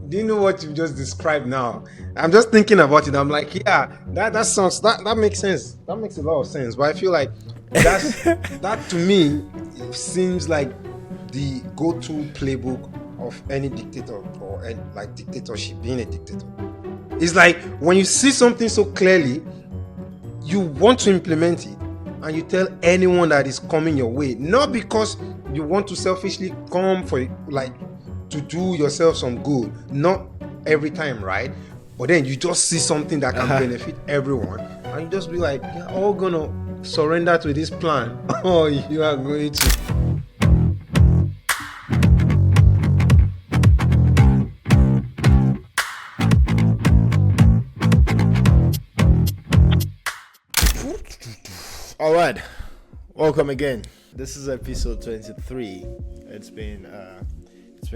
Do you know what you just described now? I'm just thinking about it. I'm like, yeah, that sounds that makes sense. That makes a lot of sense. But I feel like that to me seems like the go-to playbook of any dictator or any, like dictatorship, being a dictator. It's like when you see something so clearly, you want to implement it, and you tell anyone that is coming your way, not because you want to selfishly come for like to do yourself some good, not every time, right? But then you just see something that can benefit everyone, and you just be like, you're all gonna surrender to this plan. Oh, you are going to. All right, welcome again. This is episode 23. It's been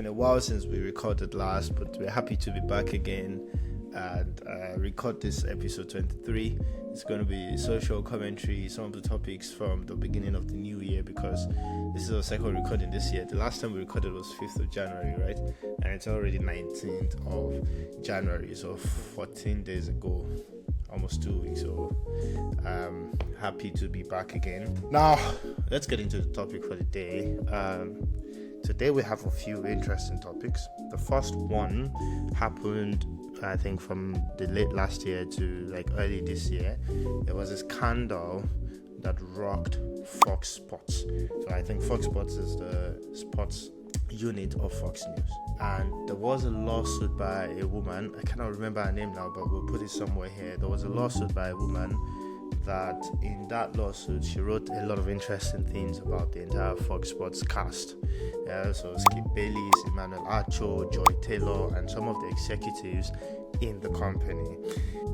a while since we recorded last, but we're happy to be back again and record this episode 23. It's going to be social commentary, some of the topics from the beginning of the new year, because this is our second recording this year. The last time we recorded was 5th of January, right? And it's already 19th of January, so 14 days ago. Almost 2 weeks, so happy to be back again. Now, let's get into the topic for the day. Today we have a few interesting topics. The first one happened, I think, from the late last year to like early this year. There was a scandal that rocked Fox Sports. So I think Fox Sports is the sports unit of Fox News, and there was a lawsuit by a woman. I cannot remember her name now, but we'll put it somewhere here. There was a lawsuit by a woman that in that lawsuit she wrote a lot of interesting things about the entire Fox Sports cast. So Skip Bayless, Emmanuel Acho, Joy Taylor, and some of the executives in the company.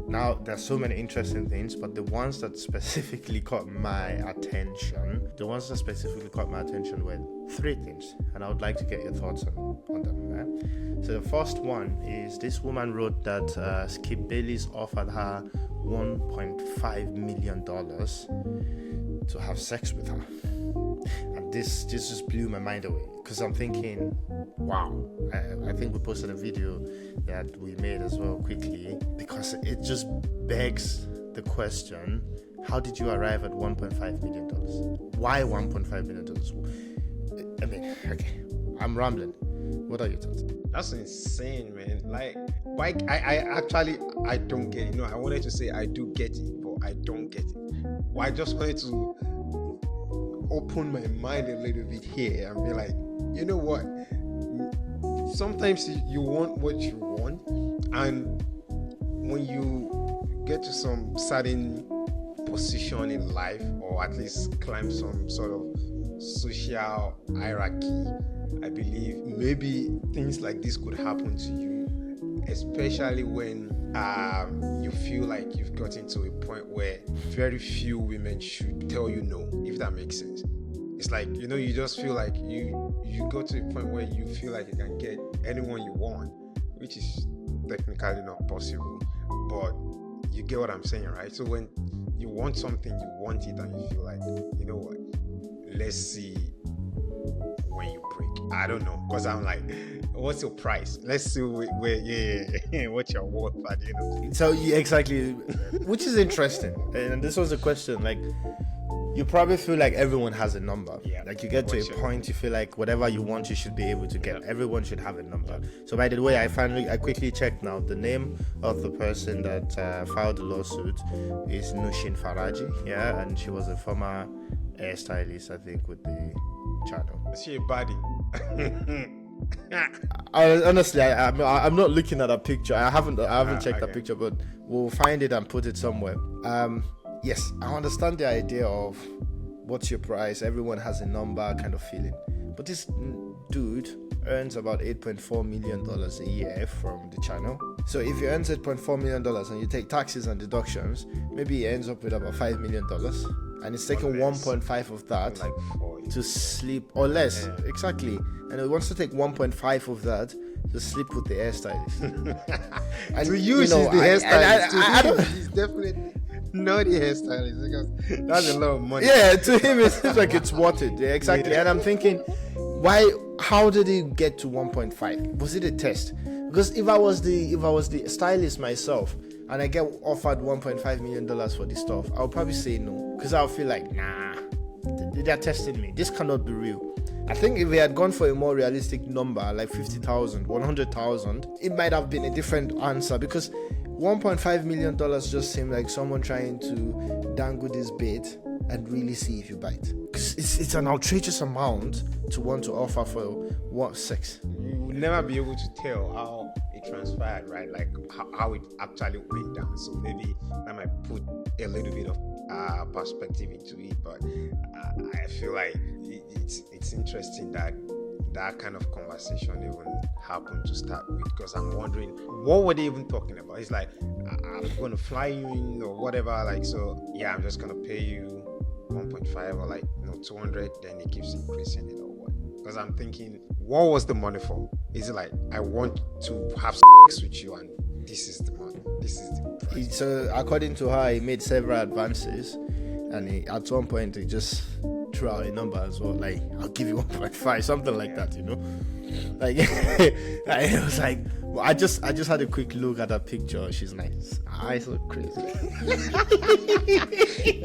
Now, there's so many interesting things, but the ones that specifically caught my attention were three things, and I would like to get your thoughts on them. Right? So the first one is this woman wrote that Skip Bayless offered her $1.5 million to have sex with her. And this just blew my mind away, because I'm thinking, wow. I think we posted a video that we made as well quickly, because it just begs the question, how did you arrive at $1.5 million? Why $1.5 million? I mean, okay, I'm rambling. What are your thoughts? That's insane, man. Like I don't get it. No, I wanted to say I do get it, but I don't get it. Well, I just wanted to open my mind a little bit here and be like, you know what? Sometimes you want what you want, and when you get to some certain position in life, or at least climb some sort of social hierarchy, I believe maybe things like this could happen to you, especially when you feel like you've gotten to a point where very few women should tell you no, if that makes sense. It's like, you know, you just feel like you go to a point where you feel like you can get anyone you want, which is technically not possible, but you get what I'm saying, right? So when you want something, you want it, and you feel like, you know what, let's see when you break. I don't know, because I'm like, what's your price? Let's see where what's your worth at the end of it. So yeah, exactly, which is interesting. And this was a question, like, you probably feel like everyone has a number. Yeah. Like you get to a point, you feel like whatever you want, you should be able to get. Yeah. Everyone should have a number. Yeah. So by the way, I quickly checked now. The name of the person that filed the lawsuit is Nushin Faraji. Yeah, and she was a former hairstylist, I think, with the channel. Is she a baddie? Honestly, I'm not looking at a picture. I haven't checked the picture, but we'll find it and put it somewhere. Yes, I understand the idea of what's your price, everyone has a number kind of feeling. But this dude earns about $8.4 million a year from the channel. So if he earns $8.4 million and you take taxes and deductions, maybe he ends up with about $5 million. And he's taking 1.5 of that to sleep, or less, exactly. And he wants to take 1.5 of that to sleep with the hairstylist. And to use the hairstylist. He's definitely not the hairstylist, because that's a lot of money. Yeah, to him it seems like it's worth it. Yeah, exactly. Yeah. And I'm thinking, how did he get to 1.5? Was it a test? Because if I was the stylist myself and I get offered $1.5 million for this stuff, I'll probably say no, because I'll feel like, nah, they're testing me. This cannot be real. I think if we had gone for a more realistic number, like 50,000, 100,000, it might have been a different answer, because $1.5 million just seemed like someone trying to dangle this bait and really see if you bite. It's an outrageous amount to want to offer for what, sex. You will never be able to tell how it transpired, right? Like how it actually went down. So maybe that might put a little bit of perspective into it. But I feel like it's interesting that kind of conversation even happened to start with, because I'm wondering, what were they even talking about? It's like, I'm going to fly you in or whatever, like, so yeah, I'm just going to pay you 1.5 or like 200, then it keeps increasing it or what? Because I'm thinking, what was the money for? Is it like, I want to have sex with you and this is the money, this is the price? So according to her, he made several advances, and at one point he just threw out a number as well, like, I'll give you 1.5, something like that, you know. Like, I was like, well, I just had a quick look at that picture. She's nice. Eyes look crazy.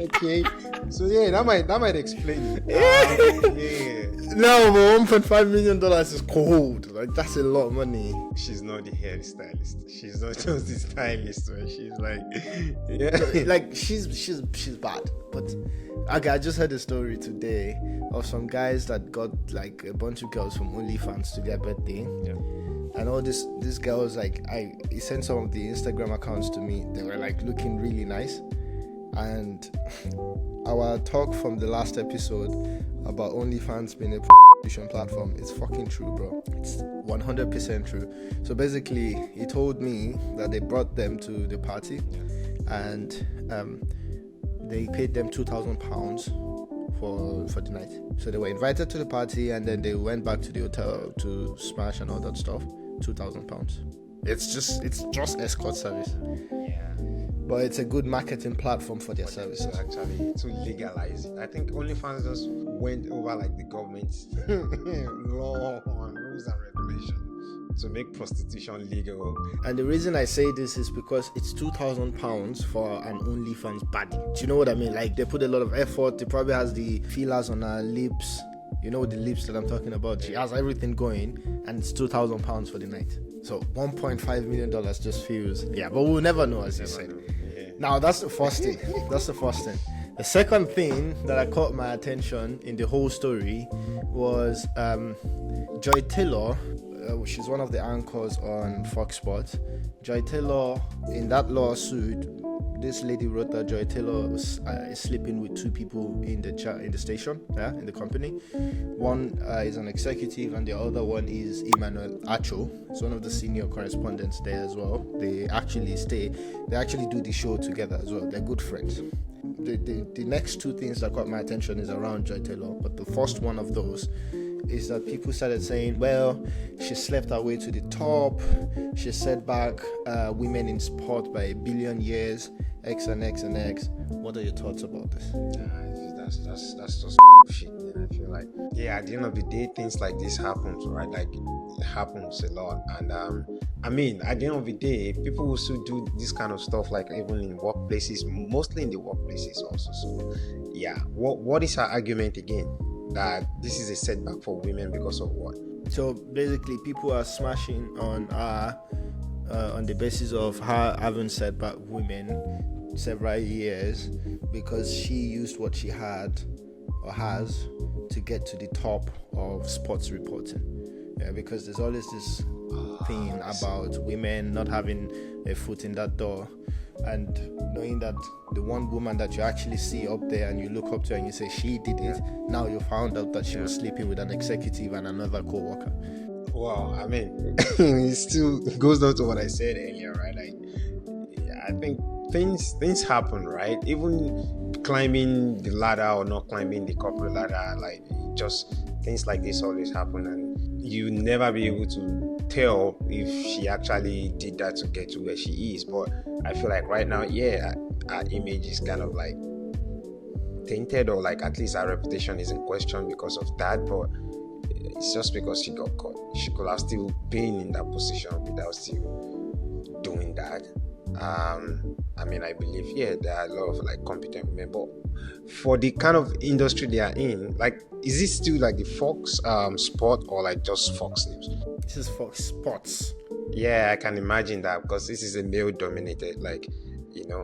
Okay, so yeah, that might explain it. Yeah. No, but $1.5 million is cold. Like, that's a lot of money. She's not the hairstylist. She's not just the stylist. Right? She's like, yeah, like she's bad. But okay, I just heard a story today of some guys that got like a bunch of girls from OnlyFans to their birthday. Yeah. And all these girls, like, he sent some of the Instagram accounts to me. They were like looking really nice. And our talk from the last episode about OnlyFans being a prostitution platform, it's fucking true, bro. It's 100% true. So basically, he told me that they brought them to the party, and they paid them £2,000 for the night. So they were invited to the party, and then they went back to the hotel to smash and all that stuff. £2,000. It's just escort service. yeah. But it's a good marketing platform for their services. To legalize it. I think OnlyFans just went over like the government's law and rules and regulations to make prostitution legal. And the reason I say this is because it's £2,000 for an OnlyFans body. Do you know what I mean? Like, they put a lot of effort. It probably has the fillers on her lips. You know the lips that I'm talking about. She has everything going, and it's £2,000 for the night. So $1.5 million just feels, yeah, but we'll never know, as you said. Yeah. Now, that's the first thing. The second thing that caught my attention in the whole story was Joy Taylor. She's one of the anchors on Fox Sports. Joy Taylor, in that lawsuit, this lady wrote that Joy Taylor is sleeping with two people in the station, in the company. One is an executive, and the other one is Emmanuel Acho. It's one of the senior correspondents there as well. They actually do the show together as well. They're good friends. The next two things that caught my attention is around Joy Taylor, but the first one of those is that people started saying, well, she slept her way to the top, she set back women in sport by 1 billion years, X and X and X. What are your thoughts about this? That's just shit, man. I feel like, yeah, at the end of the day, things like this happens, right? Like, it happens a lot. And I mean, at the end of the day, people also do this kind of stuff, like even in workplaces, mostly in the workplaces also. So yeah, what is her argument again? That this is a setback for women because of what? So basically, people are smashing on her on the basis of her having setback women several years because she used what she had or has to get to the top of sports reporting. Yeah, because there's always this thing about women not having a foot in that door, and knowing that the one woman that you actually see up there and you look up to and you say she did it, now you found out that she was sleeping with an executive and another co-worker. Well, I mean, it still goes down to what I said earlier, right? Like, I think things happen, right? Even climbing the ladder or not climbing the corporate ladder, like, just things like this always happen, and you never be able to tell if she actually did that to get to where she is. But I feel like right now, yeah, our image is kind of like tainted, or like at least our reputation is in question because of that. But it's just because she got caught. She could have still been in that position without still doing that. I mean, I believe, yeah, there are a lot of like competent women, but for the kind of industry they are in, like, is it still like the Fox sport or like just Fox News? This is Fox Sports. Yeah, I can imagine that because this is a male dominated, like,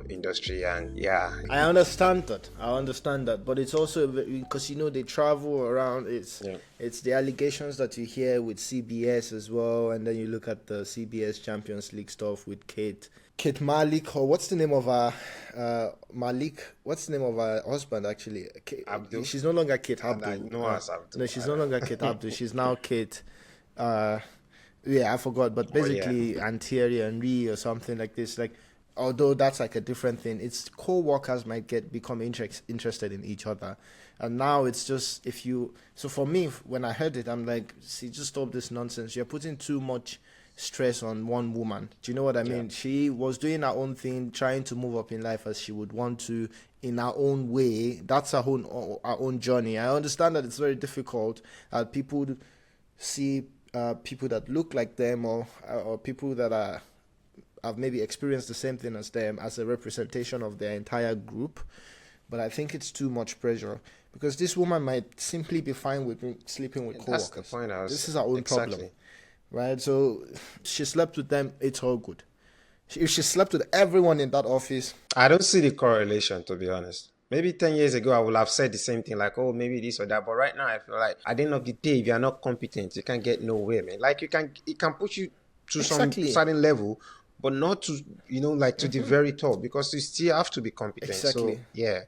industry, and yeah. I understand that, but it's also because they travel around. It's the allegations that you hear with CBS as well, and then you look at the CBS Champions League stuff with Kate Malik, or what's the name of her Malik? What's the name of her husband actually? Abdul. She's no longer Kate Abdul. I know as Abdul. No, she's no longer Kate Abdul. She's now Kate. Yeah, I forgot, but basically Thierry Henry or something like this. Like, although that's like a different thing, it's co-workers might become interested in each other, and now it's just So for me, when I heard it, I'm like, see, just stop this nonsense. You're putting too much stress on one woman. Do you know what I mean? She was doing her own thing, trying to move up in life as she would want to in her own way. That's her own journey. I understand that it's very difficult. People see people that look like them or people that have maybe experienced the same thing as them as a representation of their entire group, but I think it's too much pressure because this woman might simply be fine with sleeping with co-workers. That's the point. This is her own problem, right? So she slept with them, it's all good. If she slept with everyone in that office, I don't see the correlation, to be honest. Maybe 10 years ago, I would have said the same thing, like, oh, maybe this or that. But right now, I feel like at the end of the day, if you're not competent, you can't get nowhere, man. Like, it can push you to some certain level, but not to, like to the very top, because you still have to be competent. Exactly. So, yeah.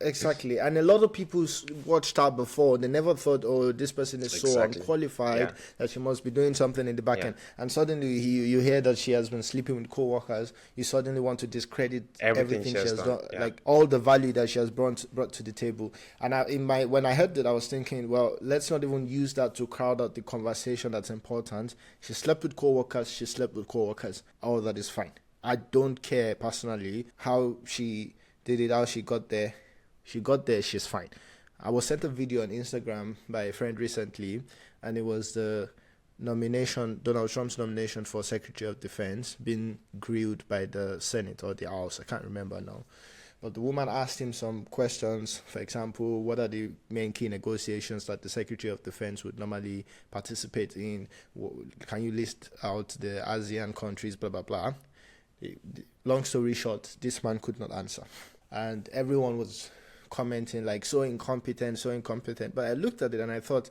Exactly. And a lot of people watched her before. They never thought, oh, this person is so unqualified that she must be doing something in the back end. And suddenly you hear that she has been sleeping with co-workers. You suddenly want to discredit everything she has done. Like all the value that she has brought to the table. And when I heard that, I was thinking, well, let's not even use that to crowd out the conversation that's important. She slept with co-workers. All that is fine. I don't care personally how she did it, how she got there. She's fine. I was sent a video on Instagram by a friend recently, and it was the Donald Trump's nomination for Secretary of Defense being grilled by the Senate or the House. I can't remember now. But the woman asked him some questions. For example, what are the main key negotiations that the Secretary of Defense would normally participate in? Can you list out the ASEAN countries, blah, blah, blah. Long story short, this man could not answer. And everyone was commenting like, so incompetent. But I looked at it and I thought,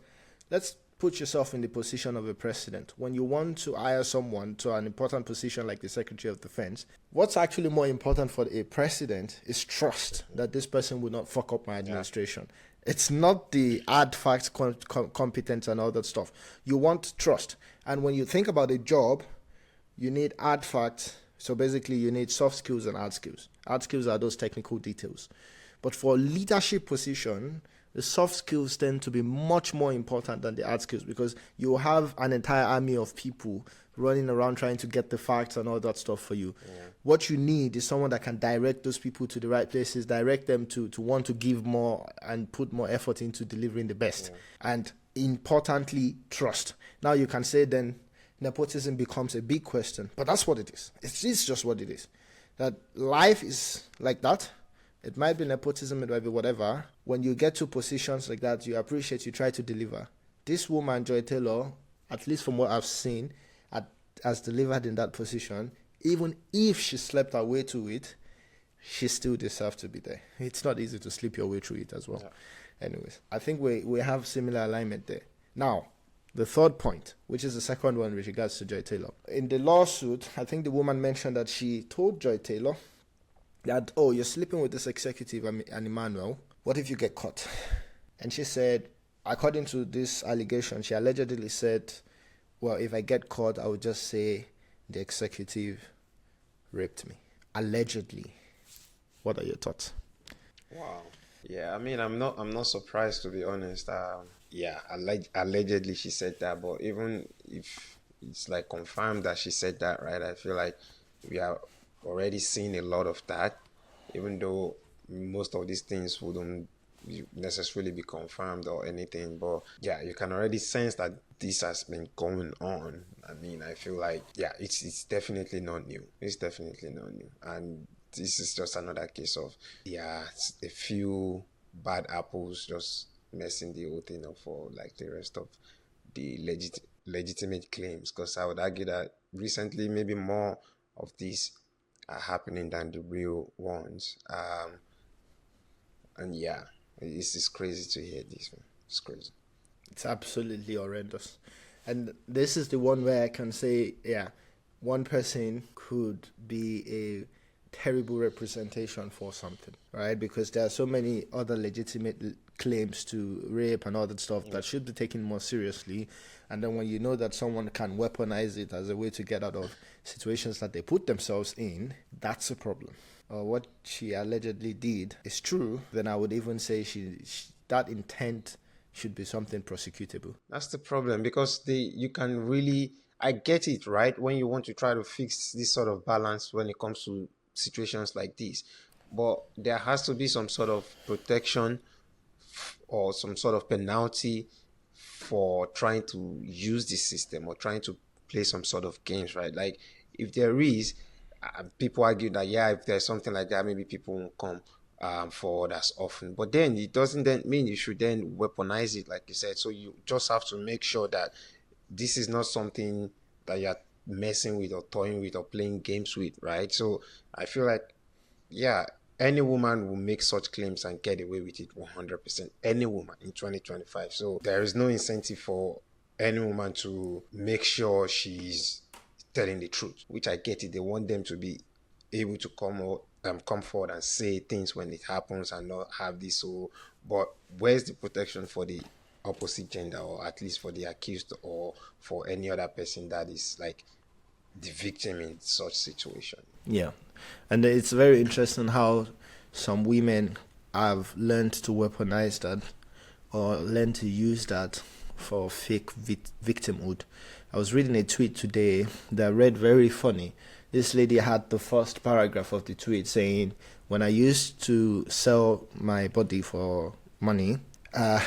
let's put yourself in the position of a president. When you want to hire someone to an important position like the Secretary of Defense, what's actually more important for a president is trust that this person would not fuck up my administration. Yeah. It's not the hard facts, competence and all that stuff. You want trust. And when you think about a job, you need hard facts. So basically, you need soft skills and hard skills. Hard skills are those technical details. But for a leadership position, the soft skills tend to be much more important than the hard skills because you have an entire army of people running around trying to get the facts and all that stuff for you. Yeah. What you need is someone that can direct those people to the right places, direct them to want to give more and put more effort into delivering the best. Yeah. And importantly, trust. Now you can say then, nepotism becomes a big question, but that's what it is. It's just what it is. That life is like that. It might be nepotism, it might be whatever. When you get to positions like that, you appreciate, you try to deliver. This woman, Joy Taylor, at least from what I've seen, has delivered in that position. Even if she slept her way to it, she still deserves to be there. It's not easy to sleep your way through it as well. Yeah. Anyways, I think we have similar alignment there. Now, the third point, which is the second one with regards to Joy Taylor. In the lawsuit, I think the woman mentioned that she told Joy Taylor that, oh, you're sleeping with this executive and Emmanuel. What if you get caught? And she said, according to this allegation, she allegedly said, well, if I get caught, I would just say the executive raped me. Allegedly. What are your thoughts? Wow. Yeah, I mean, I'm not surprised, to be honest. Yeah, allegedly she said that, but even if it's like confirmed that she said that, right, I feel like we are already seeing a lot of that, even though most of these things wouldn't necessarily be confirmed or anything, but yeah, you can already sense that this has been going on. I mean, I feel like, yeah, it's definitely not new. It's definitely not new. And this is just another case of, yeah, a few bad apples just messing the whole thing up for like the rest of the legitimate claims. Because I would argue that recently maybe more of these are happening than the real ones. And yeah, it's crazy to hear this, man. It's crazy. It's absolutely horrendous. And this is the one where I can say, yeah, one person could be a terrible representation for something, right? Because there are so many other legitimate claims to rape and all that stuff that should be taken more seriously. And then when you know that someone can weaponize it as a way to get out of situations that they put themselves in, that's a problem. What she allegedly did is true, then I would even say she that intent should be something prosecutable. That's the problem, because you can really, I get it, right? When you want to try to fix this sort of balance when it comes to situations like this, but there has to be some sort of protection or some sort of penalty for trying to use this system or trying to play some sort of games, right? Like, if there is, people argue that, yeah, if there's something like that, maybe people won't come forward as often. But then it doesn't then mean you should then weaponize it, like you said. So you just have to make sure that this is not something that you're messing with or toying with or playing games with, right? So I feel like, yeah, any woman will make such claims and get away with it 100%. Any woman in 2025. So there is no incentive for any woman to make sure she's telling the truth, which I get it. They want them to be able to come forward and say things when it happens and not have this. So, but where's the protection for the opposite gender, or at least for the accused, or for any other person that is like the victim in such situation? Yeah, and it's very interesting how some women have learned to weaponize that or learn to use that for fake victimhood. I was reading a tweet today that I read very funny. This lady had the first paragraph of the tweet saying, when I used to sell my body for money, I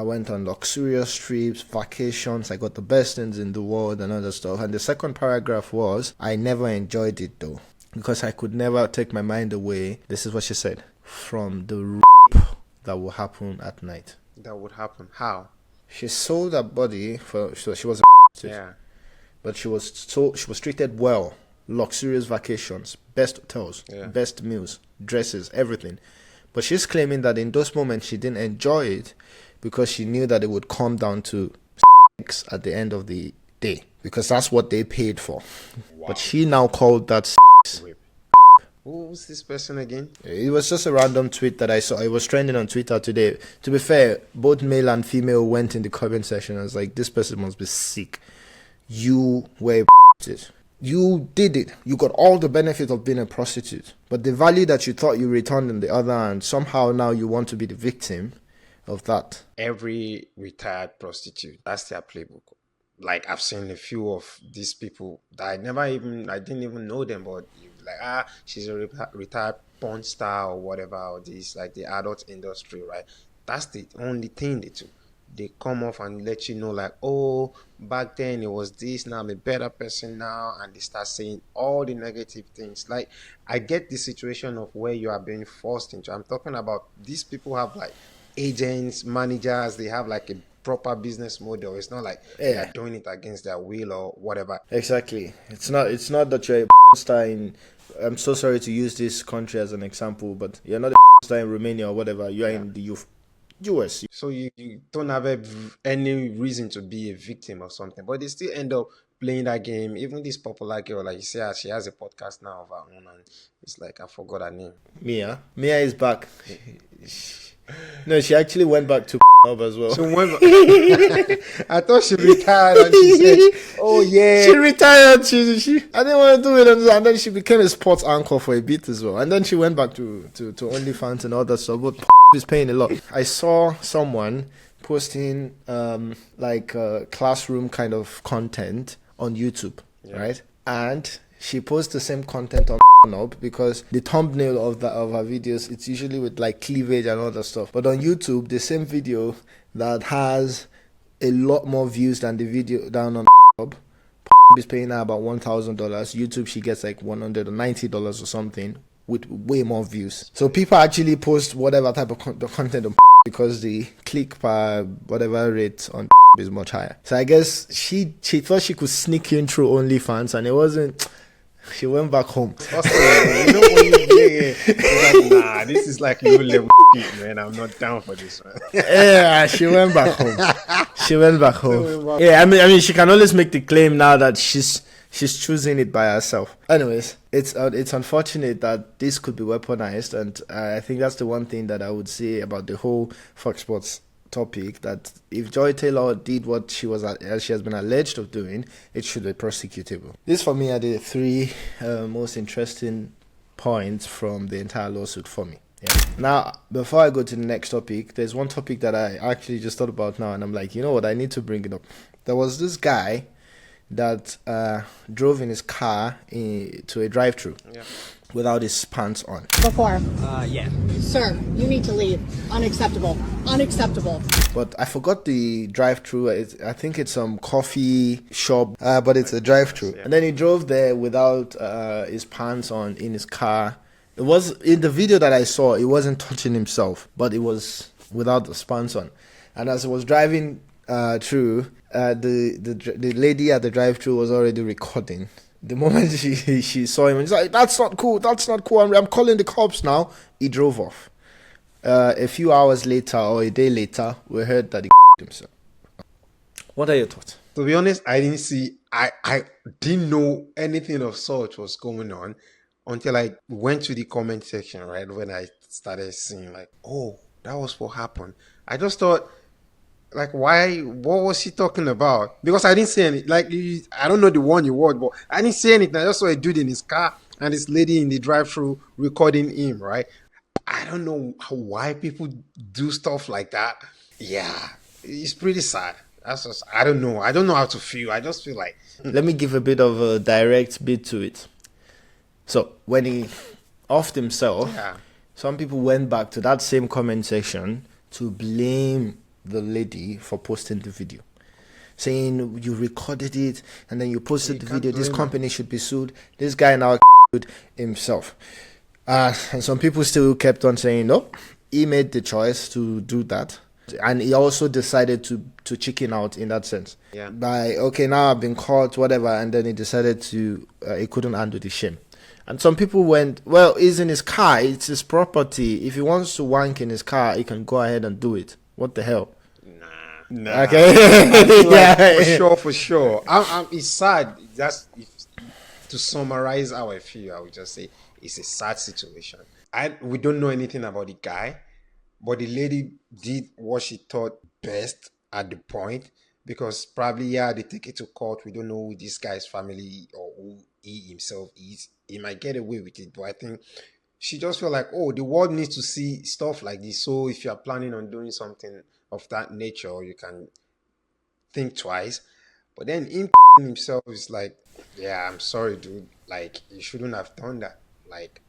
went on luxurious trips, vacations, I got the best things in the world and other stuff. And the second paragraph was, I never enjoyed it though, because I could never take my mind away, this is what she said, from the rape that will happen at night. That would happen. How? She sold her body for, so she was Yeah. but she was treated well. Luxurious vacations, best hotels, best meals, dresses, everything. But she's claiming that in those moments she didn't enjoy it because she knew that it would come down to sex at the end of the day, because that's what they paid for. Wow. But she now called that sex. Who was this person again? It was just a random tweet that I saw. It was trending on Twitter today. To be fair, both male and female went in the comment section. I was like, this person must be sick. You were it. You did it. You got all the benefit of being a prostitute. But the value that you thought you returned on the other hand, somehow now you want to be the victim of that. Every retired prostitute, that's their playbook. Like, I've seen a few of these people that I didn't even know them, but like, she's a retired porn star or whatever, or this, like the adult industry, right? That's the only thing they do. They come off and let you know, like, oh, back then it was this, now I'm a better person now, and they start saying all the negative things. Like, I get the situation of where you are being forced into. I'm talking about these people have like agents, managers, they have like a proper business model. It's not like they're doing it against their will or whatever. Exactly. It's not that you're a star in, I'm so sorry to use this country as an example, but you're not a star in Romania or whatever. You're in the US. So you don't have any reason to be a victim or something, but they still end up playing that game. Even this popular girl, like you say, she has a podcast now of her own, and it's like, I forgot her name. Mia is back. No, she actually went back to up as well. So I thought she retired, and she said, "Oh yeah, she retired." She I didn't want to do it, and then she became a sports anchor for a bit as well, and then she went back to OnlyFans and all that stuff. But is paying a lot. I saw someone posting like classroom kind of content on YouTube, right? And she posts the same content on up because the thumbnail of her videos, it's usually with like cleavage and all that stuff. But on YouTube, the same video that has a lot more views than the video down on is paying her about $1,000. YouTube, she gets like $190 or something with way more views. So people actually post whatever type of content on because the click per whatever rate on is much higher. So I guess she thought she could sneak in through OnlyFans, and it wasn't. She went back home. Also, you know when you like, nah, this is like low level shit, man. I'm not down for this, man. Yeah, she went back home. She went back home. Yeah, I mean, she can always make the claim now that she's choosing it by herself. Anyways, it's unfortunate that this could be weaponized, and I think that's the one thing that I would say about the whole Fox Sports topic, that if Joy Taylor did what she has been alleged of doing, it should be prosecutable. This for me are the three most interesting points from the entire lawsuit for me. Yeah. Now, before I go to the next topic, there's one topic that I actually just thought about now, and I'm like, you know what, I need to bring it up. There was this guy that drove in his car to a drive-thru without his pants on. Before. Yeah. Sir, you need to leave. Unacceptable. Unacceptable. But I forgot the drive-thru. I think it's some coffee shop, but it's a drive-thru. And then he drove there without his pants on in his car. It was in the video that I saw. It wasn't touching himself, but it was without the pants on. And as he was driving through, the lady at the drive-thru was already recording. The moment she saw him, he's like, "That's not cool. That's not cool. I'm calling the cops now." He drove off. A few hours later or a day later, we heard that he himself. What are your thoughts? To be honest, I didn't know anything of such was going on until I went to the comment section, right? When I started seeing like, oh, that was what happened. I just thought, like, what was she talking about? Because I didn't see any, like, I don't know the one you watched, but I didn't see anything. I just saw a dude in his car and this lady in the drive-thru recording him, right? I don't know why people do stuff like that. Yeah, it's pretty sad. That's just, I don't know how to feel. I just feel like... Let me give a bit of a direct bit to it. So, when he offed himself, some people went back to that same comment section to blame the lady for posting the video, saying you recorded it and then you posted the video. This company should be sued. This guy now sued himself. And some people still kept on saying, no, he made the choice to do that. And he also decided to chicken out in that sense. Yeah. By, okay, now I've been caught, whatever. And then he decided he couldn't handle the shame. And some people went, well, he's in his car. It's his property. If he wants to wank in his car, he can go ahead and do it. What the hell? Nah. Okay. Like, for sure. It's sad. To summarize how I feel, I would just say it's a sad situation. We don't know anything about the guy, but the lady did what she thought best at the point, because probably, they take it to court. We don't know who this guy's family or who he himself is. He might get away with it, but I think she just felt like, oh, the world needs to see stuff like this. So if you are planning on doing something of that nature, you can think twice. But then himself is like, yeah, I'm sorry, dude. Like, you shouldn't have done that. Like,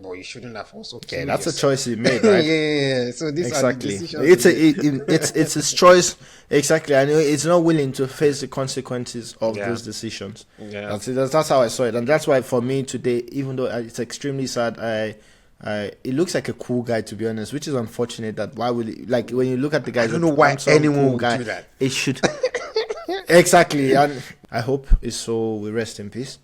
but you shouldn't have also killed Okay, that's yourself. a choice he made, right? yeah. So these are the decisions. It's his choice. Exactly. I know it's not willing to face the consequences of those decisions. Yeah. That's how I saw it, and that's why for me today, even though it's extremely sad, it looks like a cool guy, to be honest, which is unfortunate. That why would like when you look at the guys, I don't know why anyone would do that. It should exactly, and I hope his soul will rest in peace.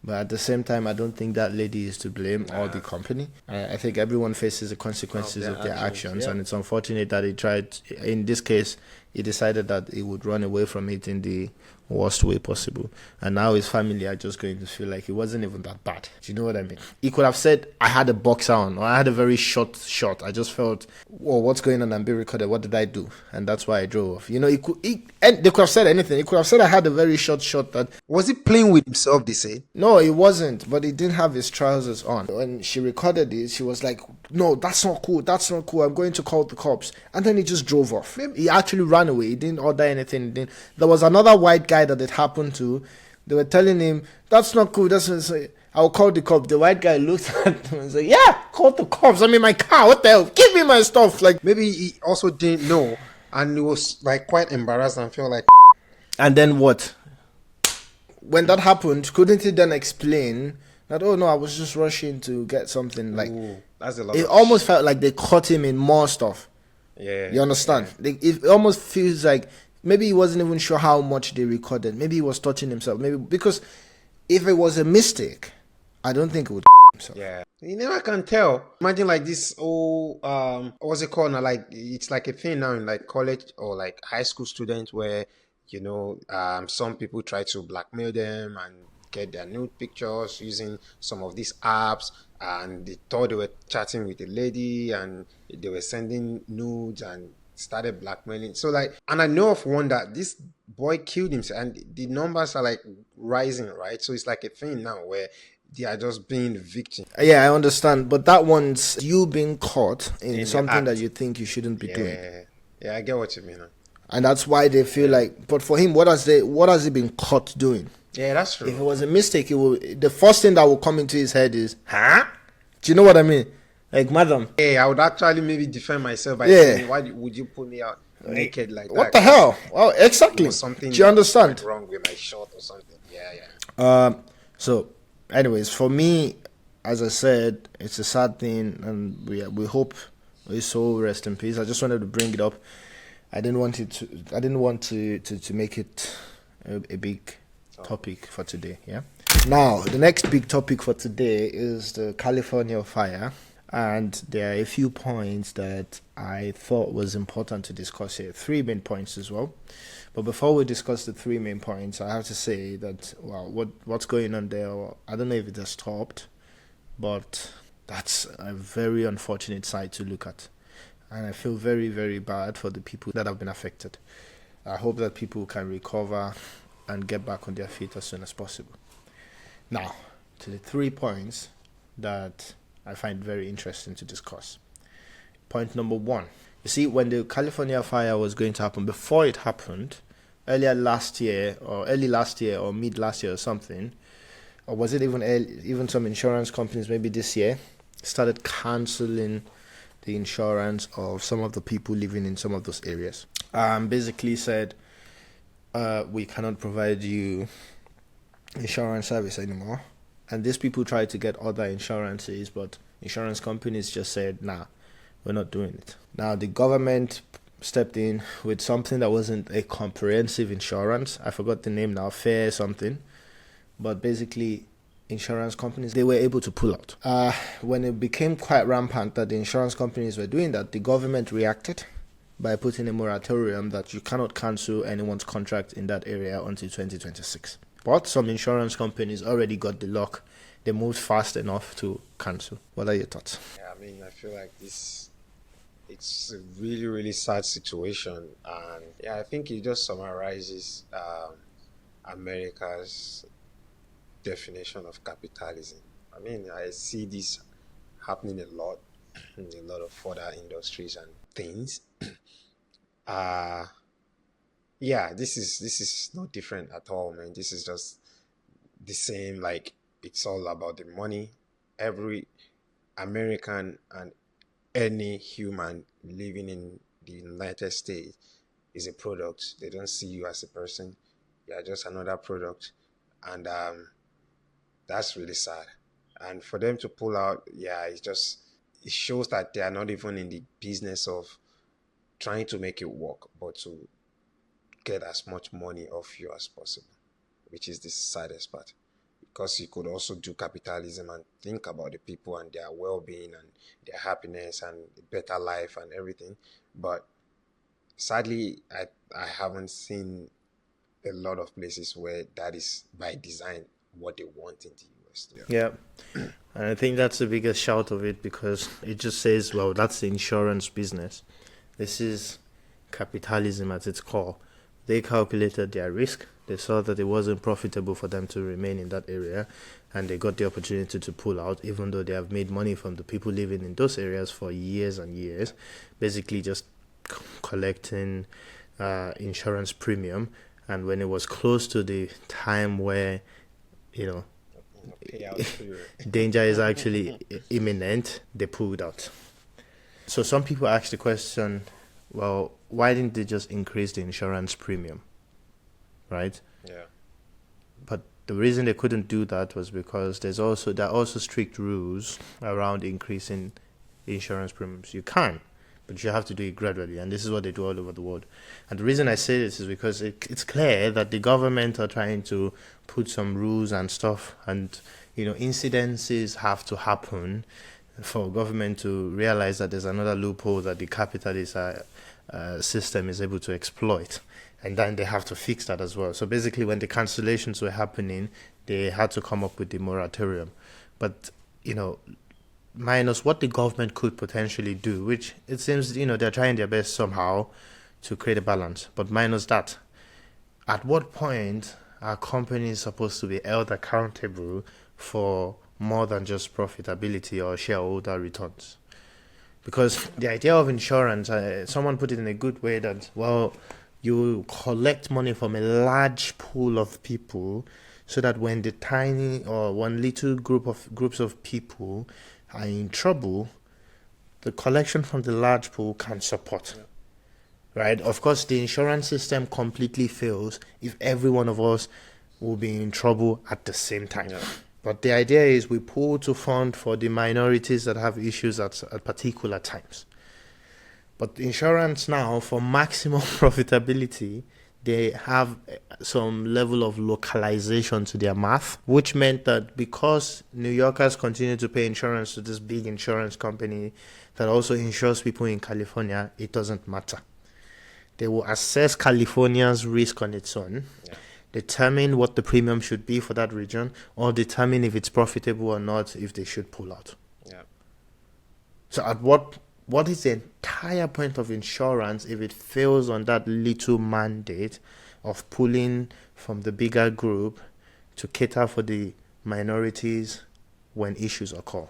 But at the same time, I don't think that lady is to blame or the company. I think everyone faces the consequences of their actions. And it's unfortunate that he tried, in this case, he decided that he would run away from it in the worst way possible. And now his family are just going to feel like it wasn't even that bad. Do you know what I mean? He could have said, I had a boxer on, or I had a very short shot. I just felt, whoa, what's going on? I'm being recorded. What did I do? And that's why I drove off. You know, and they could have said anything. He could have said, I had a very short shot. That Was he playing with himself, they say? no, it wasn't, but he didn't have his trousers on. When she recorded it, she was like, no, that's not cool. That's not cool. I'm going to call the cops. And then he just drove off. He actually ran away. He didn't order anything. There was another white guy that it happened to. They were telling him, that's not cool. I'll call the cops. The white guy looked at him and said, yeah, call the cops. I'm in my car. What the hell? Give me my stuff. Like, Maybe he also didn't know, and he was like quite embarrassed and felt like. and then what? When that happened, couldn't he then explain that, oh no, I was just rushing to get something? Like, Ooh, that's a lot. it of almost felt like they caught him in more stuff. Yeah. You understand? It almost feels like maybe he wasn't even sure how much they recorded. Maybe he was touching himself. Maybe because if it was a mistake, I don't think it would himself. Yeah. You never can tell. Imagine like this what's it called now? Like it's like a thing now in like college or like high school students where, some people try to blackmail them and get their nude pictures using some of these apps, and they thought they were chatting with a lady and they were sending nudes and started blackmailing. So like, and I know of one that this boy killed himself, and the numbers are like rising, right? So it's like a thing now where they are just being victim. Yeah, I understand, but that one's you being caught in the something act. that you think you shouldn't be doing, Yeah, I get what you mean. and that's why they feel like. But for him, what has he been caught doing? Yeah, that's true. If it was a mistake, the first thing that will come into his head is, huh? Do you know what I mean? Like, madam, Hey, I would actually maybe defend myself by Yeah. saying, why would you put me out naked like that? what the hell? Well, It exactly. was something Do you understand? went wrong with my shot or something. Yeah. So, anyways, for me, as I said, it's a sad thing, and we hope his soul rest in peace. I just wanted to bring it up. I didn't want to make it a big topic for today. Yeah. Now, the next big topic for today is the California fire, and there are a few points that I thought was important to discuss here. 3 main points as well. But before we discuss the 3 main points, I have to say that, well, what's going on there, I don't know if it has stopped, but that's a very unfortunate sight to look at. And I feel very, very bad for the people that have been affected. I hope that people can recover and get back on their feet as soon as possible. Now, to the 3 points that I find very interesting to discuss. Point number 1. You see, when the California fire was going to happen, before it happened, early last year or mid last year or something, or was it even some insurance companies maybe this year started cancelling the insurance of some of the people living in some of those areas. Basically said, we cannot provide you insurance service anymore. And these people tried to get other insurances, but insurance companies just said, nah, we're not doing it. Now the government stepped in with something that wasn't a comprehensive insurance. I forgot the name now, fair something. But basically, insurance companies, they were able to pull out. When it became quite rampant that the insurance companies were doing that, the government reacted by putting a moratorium that you cannot cancel anyone's contract in that area until 2026. But some insurance companies already got the lock. They moved fast enough to cancel. What are your thoughts? Yeah, I mean, I feel like it's a really, really sad situation. And yeah, I think it just summarizes America's definition of capitalism. I mean, I see this happening a lot in a lot of other industries and things. Yeah, this is not different at all, man. This is just the same. Like, it's all about the money. Every American and any human living in the United States is a product. They don't see you as a person. You are just another product. And that's really sad. And for them to pull out, yeah, it shows that they are not even in the business of trying to make it work, but to get as much money off you as possible, which is the saddest part. Because you could also do capitalism and think about the people and their well-being and their happiness and better life and everything. But sadly, I haven't seen a lot of places where that is by design what they want in the US. Yeah. And I think that's the biggest shout of it, because it just says, well, that's the insurance business. This is capitalism at its core. They calculated their risk. They saw that it wasn't profitable for them to remain in that area, and they got the opportunity to pull out, even though they have made money from the people living in those areas for years and years, basically just collecting insurance premium. And when it was close to the time where, Payout period. danger is actually imminent, they pulled out. So some people ask the question, well, why didn't they just increase the insurance premium? Right? Yeah. But the reason they couldn't do that was because there are also strict rules around increasing insurance premiums. You can, but you have to do it gradually, and this is what they do all over the world. And the reason I say this is because it's clear that the government are trying to put some rules and stuff, and incidences have to happen for government to realize that there's another loophole that the capitalist system is able to exploit, and then they have to fix that as well. So basically, when the cancellations were happening, they had to come up with the moratorium. But minus what the government could potentially do, which it seems they're trying their best somehow to create a balance, but minus that, at what point are companies supposed to be held accountable for more than just profitability or shareholder returns? Because the idea of insurance, someone put it in a good way that, well, you collect money from a large pool of people so that when the tiny or one little groups of people are in trouble, the collection from the large pool can support. Yeah. Right? Of course, the insurance system completely fails if every one of us will be in trouble at the same time. Yeah. But the idea is we pool to fund for the minorities that have issues at particular times. But insurance now, for maximum profitability, they have some level of localization to their math, which meant that because New Yorkers continue to pay insurance to this big insurance company that also insures people in California, it doesn't matter. They will assess California's risk on its own, determine what the premium should be for that region, or determine if it's profitable or not, if they should pull out. Yeah. So at what is the entire point of insurance if it fails on that little mandate of pulling from the bigger group to cater for the minorities when issues occur?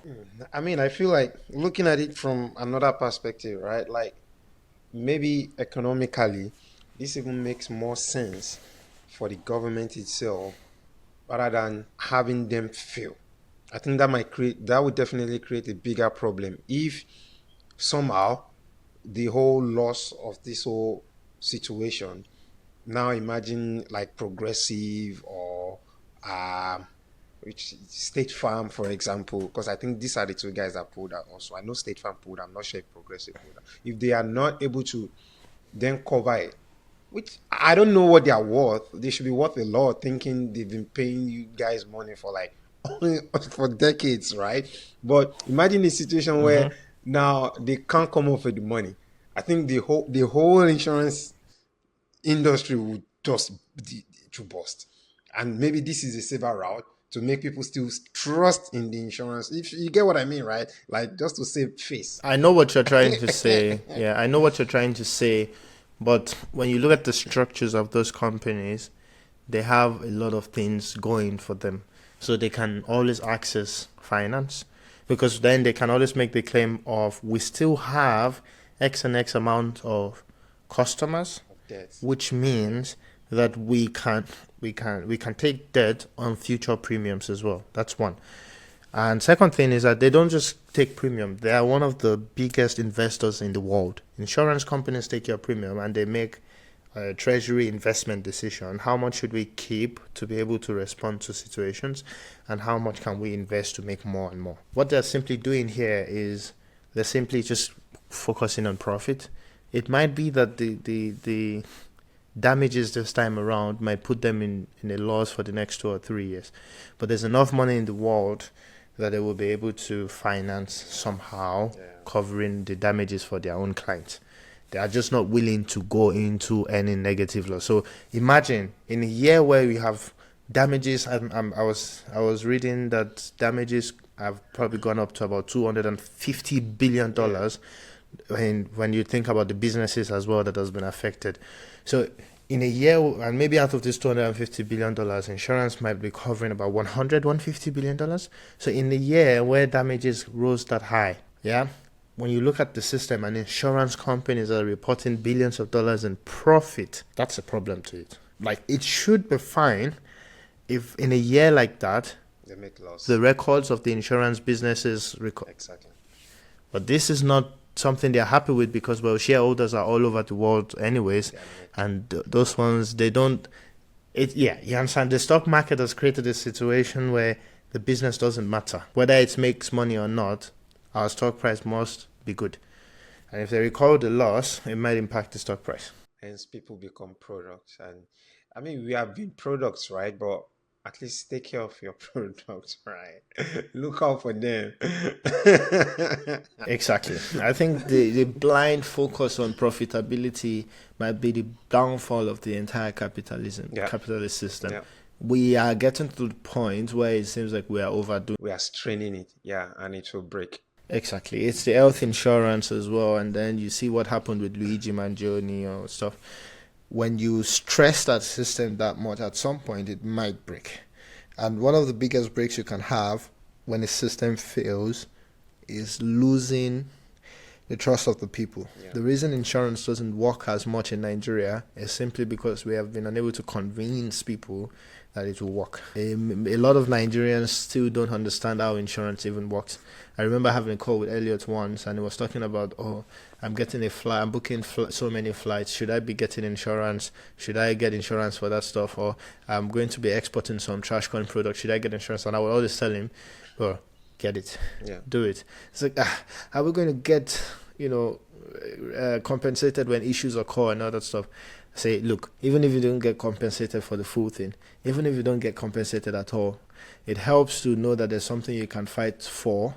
I mean, I feel like looking at it from another perspective, right? Like maybe economically, this even makes more sense for the government itself rather than having them fail. I think that would definitely create a bigger problem if somehow the whole loss of this whole situation, now imagine like Progressive or which State Farm, for example, because I think these are the two guys that pulled out also. I know State Farm pulled out, I'm not sure if Progressive pulled out. If they are not able to then cover it, which I don't know what they are worth, they should be worth a lot, thinking they've been paying you guys money for like for decades, right? But imagine a situation where now they can't come up with the money. I think the whole insurance industry would just to bust. And maybe this is a safer route to make people still trust in the insurance. If you get what I mean, right? Like just to save face. I know what you're trying to say. Yeah, I know what you're trying to say. But when you look at the structures of those companies, they have a lot of things going for them. So they can always access finance, because then they can always make the claim of, we still have X and X amount of customers, which means that we can take debt on future premiums as well. That's one. And second thing is that they don't just take premium. They are one of the biggest investors in the world. Insurance companies take your premium and they make a treasury investment decision. How much should we keep to be able to respond to situations, and how much can we invest to make more and more? What they're simply doing here is they're simply just focusing on profit. It might be that the damages this time around might put them in a loss for the next 2 or 3 years. But there's enough money in the world that they will be able to finance somehow, covering the damages for their own clients. They are just not willing to go into any negative loss. So imagine in a year where we have damages, I was reading that damages have probably gone up to about $250 billion when you think about the businesses as well that has been affected. So in a year, and maybe out of this $250 billion, insurance might be covering about $150 billion. So in a year where damages rose that high, when you look at the system and insurance companies are reporting billions of dollars in profit, that's a problem to it. Like, it should be fine if in a year like that, They make loss. The records of the insurance businesses record. Exactly. But this is not something they're happy with because, well, shareholders are all over the world anyways. Yeah, And those ones, they don't. Yeah, you understand? The stock market has created a situation where the business doesn't matter. Whether it makes money or not, our stock price must be good. And if they record the loss, it might impact the stock price. Hence, people become products. And I mean, we have been products, right? But at least take care of your products, right? Look out for them. Exactly. I think the blind focus on profitability might be the downfall of the entire capitalist system. Yeah. We are getting to the point where it seems like we are overdoing. We are straining it, yeah, and it will break. Exactly. It's the health insurance as well. And then you see what happened with Luigi Mangione or stuff. When you stress that system that much, at some point it might break. And one of the biggest breaks you can have when a system fails is losing the trust of the people. Yeah. The reason insurance doesn't work as much in Nigeria is simply because we have been unable to convince people that it will work. A lot of Nigerians still don't understand how insurance even works. I remember having a call with Elliot once, and he was talking about, I'm getting a flight, I'm booking so many flights. Should I be getting insurance? Should I get insurance for that stuff? Or I'm going to be exporting some trash can products. Should I get insurance? And I would always tell him, well, get it. Yeah. Do it. It's like, are we going to get, compensated when issues occur and all that stuff? Say, look, even if you don't get compensated for the full thing, even if you don't get compensated at all, it helps to know that there's something you can fight for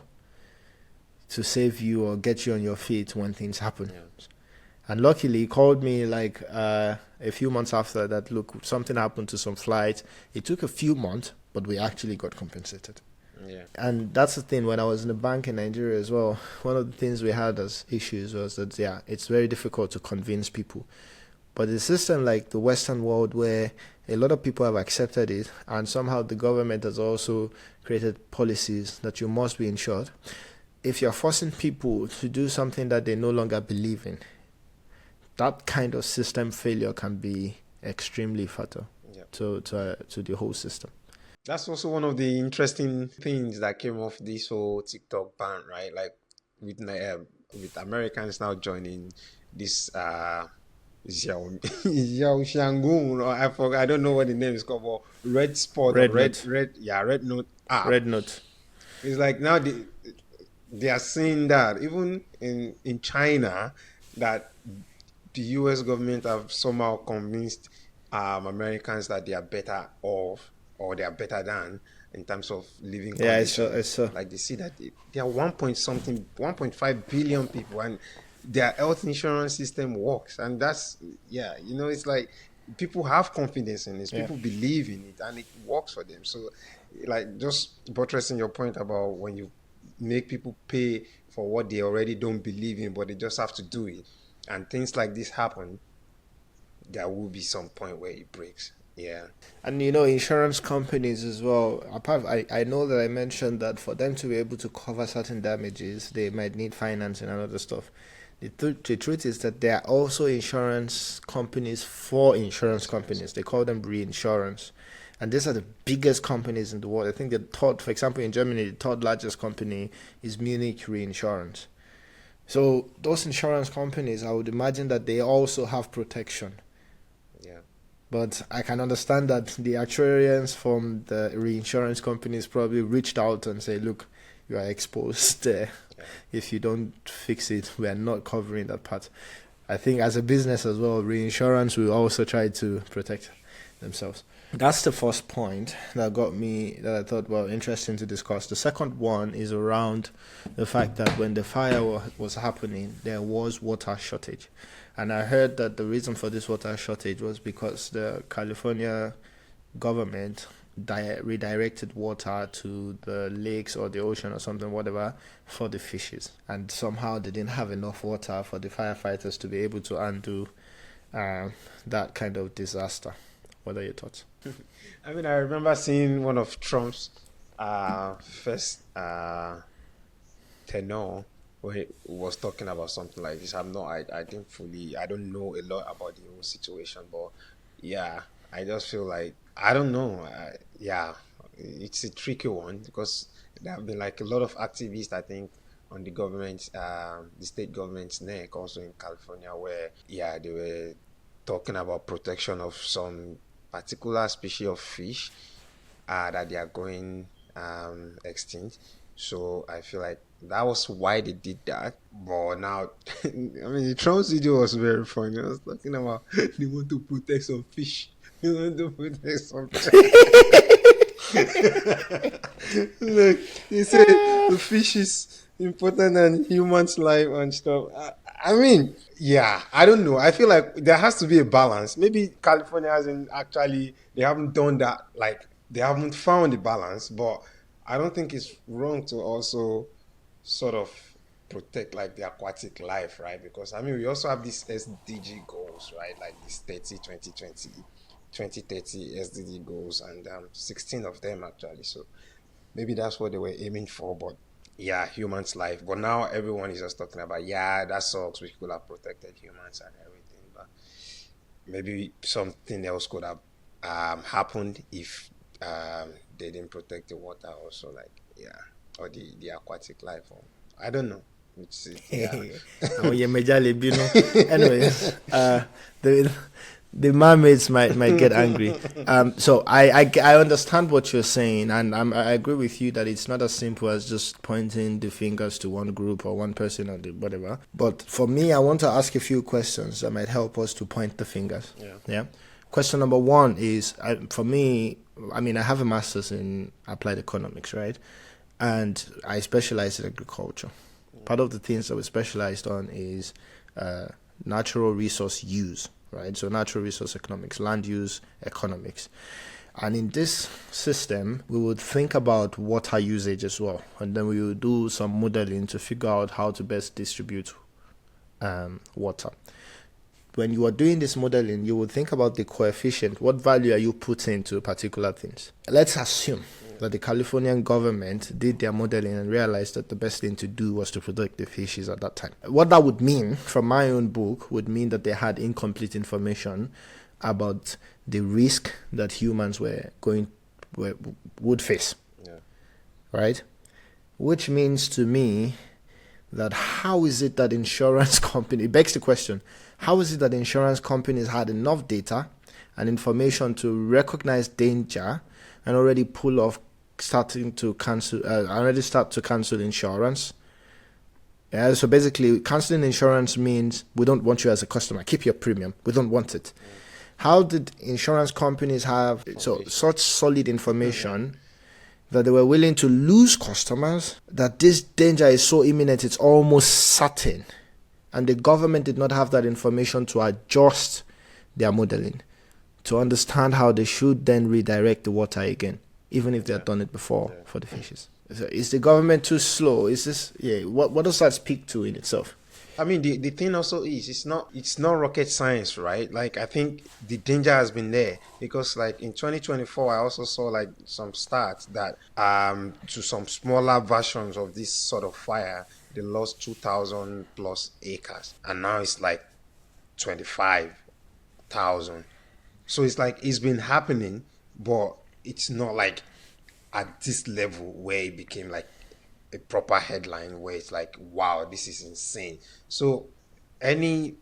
to save you or get you on your feet when things happen. Yeah. And luckily, he called me like a few months after that, look, something happened to some flights. It took a few months, but we actually got compensated. Yeah. And that's the thing, when I was in the bank in Nigeria as well, one of the things we had as issues was that, it's very difficult to convince people. But a system like the Western world, where a lot of people have accepted it, and somehow the government has also created policies that you must be insured, if you're forcing people to do something that they no longer believe in, that kind of system failure can be extremely fatal to the whole system. That's also one of the interesting things that came off this whole TikTok ban, right? Like with Americans now joining this Xiao Shangun, or I don't know what the name is called, but Red Note app. Red Note. It's like now they are seeing that even in China, that the US government have somehow convinced Americans that they are better off, or they are better than, in terms of living conditions. I saw. Like they see that there are 1.5 billion people, and their health insurance system works. And that's, it's like people have confidence in this. Yeah. People believe in it, and it works for them. So, like, just buttressing your point about when you make people pay for what they already don't believe in, but they just have to do it, and things like this happen, there will be some point where it breaks. Yeah. And insurance companies as well, I know that I mentioned that for them to be able to cover certain damages, they might need financing and other stuff. The truth is that there are also insurance companies for insurance companies. They call them reinsurance. And these are the biggest companies in the world. I think for example, in Germany, the third largest company is Munich Reinsurance. So those insurance companies, I would imagine that they also have protection. Yeah. But I can understand that the actuarians from the reinsurance companies probably reached out and say, look, you are exposed there. Yeah. If you don't fix it, we are not covering that part. I think as a business as well, reinsurance will also try to protect themselves. That's the first point that I thought, well, interesting to discuss. The second one is around the fact that when the fire was happening, there was water shortage. And I heard that the reason for this water shortage was because the California government redirected water to the lakes or the ocean or something, whatever, for the fishes. And somehow they didn't have enough water for the firefighters to be able to undo that kind of disaster. What are your thoughts? I mean, I remember seeing one of Trump's first tenure, where he was talking about something like this. I don't know a lot about the whole situation, but yeah, I just feel like, I don't know. it's a tricky one because there have been like a lot of activists, I think, on the government, the state government's neck, also in California, where yeah, they were talking about protection of some particular species of fish that they are going extinct. So I feel like that was why they did that. But now, I mean, the Trump's video was very funny. I was talking about they want to protect some fish. They want to protect some. Look, he said the fish is important than humans' life and stuff. I mean, yeah, I don't know. I feel like there has to be a balance. Maybe California hasn't actually, they haven't done that. Like, they haven't found the balance, but I don't think it's wrong to also sort of protect like the aquatic life, right? Because I mean, we also have these SDG goals, right? Like this 2030 SDG goals, and 16 of them actually. So maybe that's what they were aiming for, but yeah, humans' life. But now everyone is just talking about, yeah, that sucks. We could have protected humans and everything, but maybe something else could have happened if they didn't protect the water also, like, yeah, or the aquatic life. Or, I don't know. It's, yeah. Anyway, the mermaids might get angry. So I understand what you're saying, and I agree with you that it's not as simple as just pointing the fingers to one group or one person or whatever. But for me, I want to ask a few questions that might help us to point the fingers. Yeah. Question number one is, for me, I mean, I have a master's in applied economics, right? And I specialize in agriculture. Part of the things that we specialized on is natural resource use, right? So natural resource economics, land use economics. And in this system, we would think about water usage as well. And then we would do some modeling to figure out how to best distribute water. When you are doing this modeling, you would think about the coefficient. What value are you putting to particular things? Let's assume that the Californian government did their modeling and realized that the best thing to do was to protect the fishes at that time. What that would mean, from my own book, would mean that they had incomplete information about the risk that humans would face. Right? Which means to me that how is it that insurance company, it begs the question, how is it that insurance companies had enough data and information to recognize danger and already start to cancel insurance? Yeah, so basically canceling insurance means we don't want you as a customer. Keep your premium. We don't want it. How did insurance companies have such solid information that they were willing to lose customers, that this danger is so imminent it's almost certain, and the government did not have that information to adjust their modeling to understand how they should then redirect the water again, even if they had done it before for the fishes? So is the government too slow? Is this what does that speak to in itself? I mean, the thing also is it's not rocket science, right? Like, I think the danger has been there because, like, in 2024, I also saw like some stats that to some smaller versions of this sort of fire, they lost 2,000 plus acres, and now it's like 25,000. So it's like it's been happening, but it's not like at this level where it became like a proper headline where it's like, wow, this is insane. So any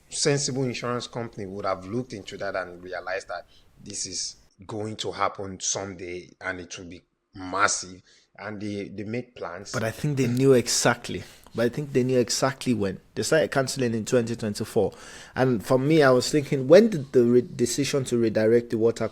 sensible insurance company would have looked into that and realized that this is going to happen someday and it will be massive, and they made plans. But I think they knew exactly. When they started cancelling in 2024. And for me, I was thinking, when did the decision to redirect the water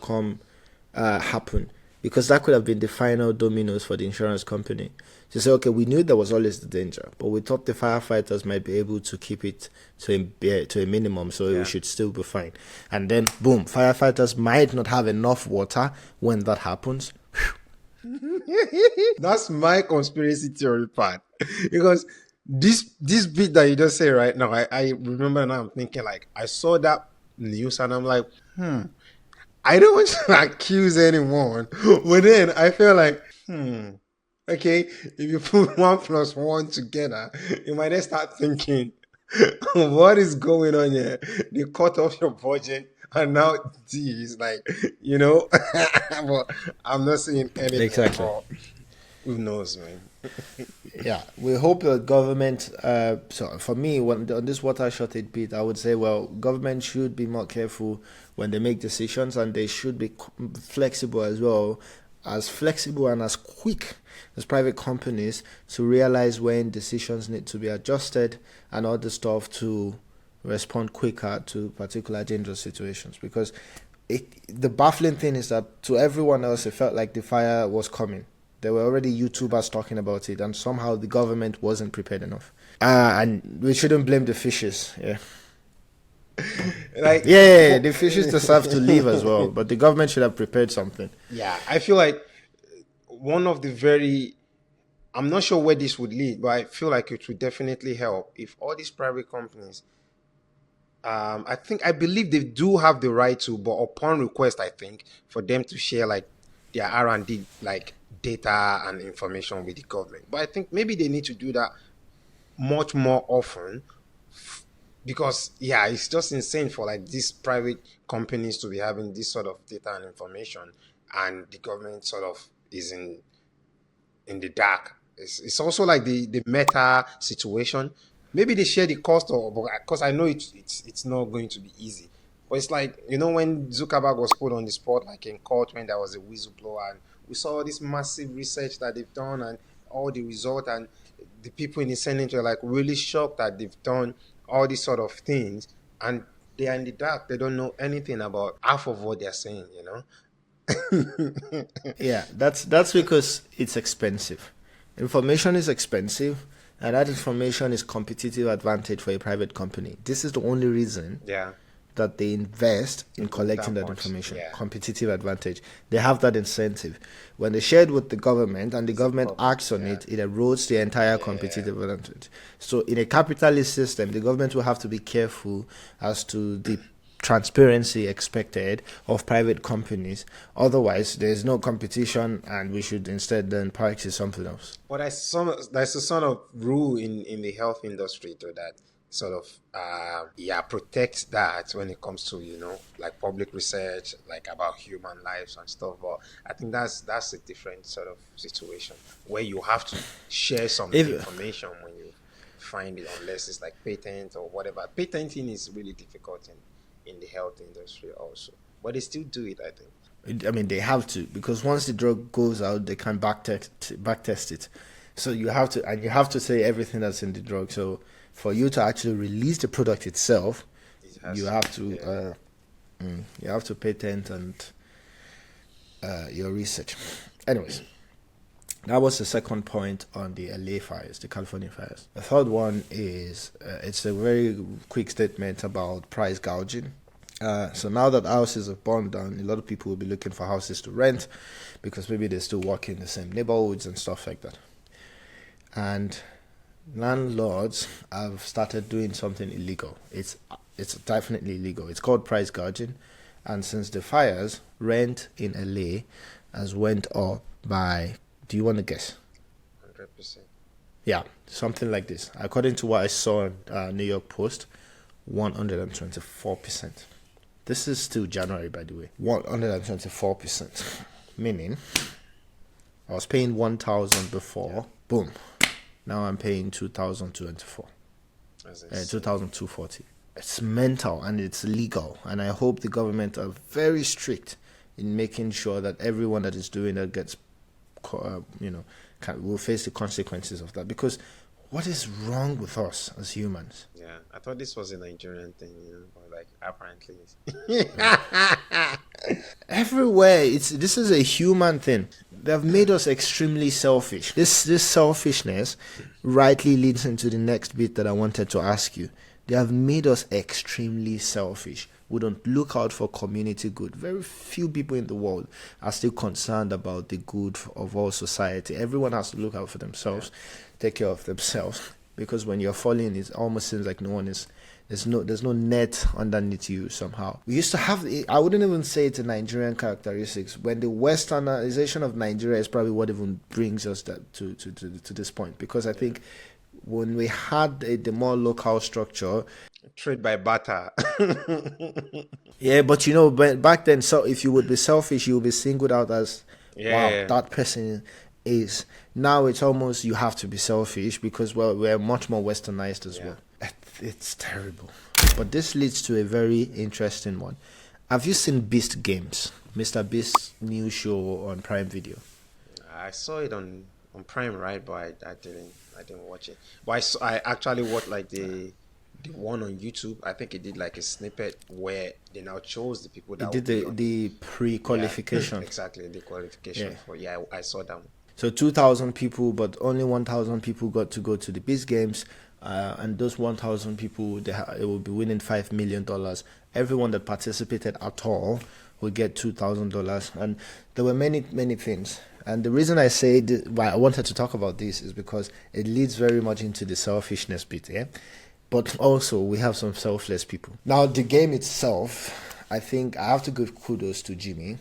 happen? Because that could have been the final dominoes for the insurance company to say, okay, we knew there was always the danger, but we thought the firefighters might be able to keep it to a minimum, so we should still be fine. And then, boom, firefighters might not have enough water when that happens. That's my conspiracy theory part. Because this bit that you just say right now, I remember now I'm thinking, like, I saw that news and I'm like, I don't want to accuse anyone, but then I feel like, okay, if you put 1 + 1 together, you might then start thinking, what is going on here? They cut off your budget and now D is like, but I'm not saying anything. Exactly. But who knows, man? Yeah, we hope the government. So for me, on this water shortage bit, I would say, well, government should be more careful when they make decisions, and they should be flexible as well, as flexible and as quick as private companies to realize when decisions need to be adjusted and all the stuff to respond quicker to particular dangerous situations. Because the baffling thing is that to everyone else, it felt like the fire was coming. There were already YouTubers talking about it, and somehow the government wasn't prepared enough. And we shouldn't blame the fishes. Yeah. Like, Yeah, the fishes deserve to live as well, but the government should have prepared something. yeah, I feel like one of the very, I'm not sure where this would lead, but I feel like it would definitely help if all these private companies, I believe they do have the right to, but upon request, I think, for them to share like their R&D, like data and information with the government. But I think maybe they need to do that much more often, because yeah, it's just insane for like these private companies to be having this sort of data and information, and the government sort of is in the dark. It's also like the Meta situation. Maybe they share the cost, or because I know it's not going to be easy. But it's like, when Zuckerberg was put on the spot, like in court, when there was a whistleblower, and we saw this massive research that they've done and all the result, and the people in the Senate were like really shocked that they've done all these sort of things, and they are in the dark. They don't know anything about half of what they're saying, Yeah, that's because it's expensive. Information is expensive, and that information is competitive advantage for a private company. This is the only reason Yeah. that they invest in collecting that much, information. yeah. Competitive advantage. They have that incentive. When they share it with the government and the government acts on it, it erodes the entire competitive advantage. So in a capitalist system, the government will have to be careful as to the transparency expected of private companies. Otherwise, there's no competition, and we should instead then practice something else. But there's a sort of rule in the health industry to that sort of protects that when it comes to like public research, like about human lives and stuff. But I think that's a different sort of situation where you have to share some information when you find it, unless it's like patent or whatever. Patenting is really difficult in the health industry also, but they still do it, I think. I mean, they have to, because once the drug goes out, they can backtest it. So you have to say everything that's in the drug. So for you to actually release the product itself, you have to patent and your research. Anyways, that was the second point on the LA fires, the California fires. The third one is it's a very quick statement about price gouging. So now that houses have burned down, a lot of people will be looking for houses to rent, because maybe they still work in the same neighborhoods and stuff like that. And landlords have started doing something illegal. It's definitely illegal. It's called price gouging. And since the fires, rent in LA has went up by, do you want to guess? 100%. Yeah, something like this. According to what I saw in New York Post, 124%. This is still January, by the way. 124%. Meaning, I was paying 1,000 before. Boom. Now I'm paying 2,224. 2,240. It's mental and it's legal. And I hope the government are very strict in making sure that everyone that is doing that gets, will face the consequences of that. Because what is wrong with us as humans? Yeah, I thought this was a Nigerian thing, but like apparently. Everywhere, this is a human thing. They have made us extremely selfish. This selfishness rightly leads into the next bit that I wanted to ask you. They have made us extremely selfish. We don't look out for community good. Very few people in the world are still concerned about the good of all society. Everyone has to look out for themselves, take care of themselves. Because when you're falling, it almost seems like no one is. There's no net underneath you somehow. We used to have, I wouldn't even say it's a Nigerian characteristics. When the westernization of Nigeria is probably what even brings us to this point. Because I think when we had the more local structure, Trade by barter. Yeah, but back then, so if you would be selfish, you would be singled out as, wow, Yeah. that person is. Now it's almost you have to be selfish because, well, we're much more westernized as well. It's terrible. But this leads to a very interesting one. Have you seen Beast Games? Mr. Beast's new show on Prime Video. I saw it on Prime, right? But I didn't watch it. But I actually watched like the one on YouTube. I think it did like a snippet where they now chose the people that It did would be on. the pre-qualification. Exactly, the qualification Yeah. for I saw that one. So 2,000 people, but only 1,000 people got to go to the Beast Games, and those 1,000 people they will be winning $5 million. Everyone that participated at all will get $2,000, and there were many things. And the reason I say why I wanted to talk about this is because it leads very much into the selfishness bit, yeah. But also we have some selfless people. Now the game itself, I think I have to give kudos to Jimmy.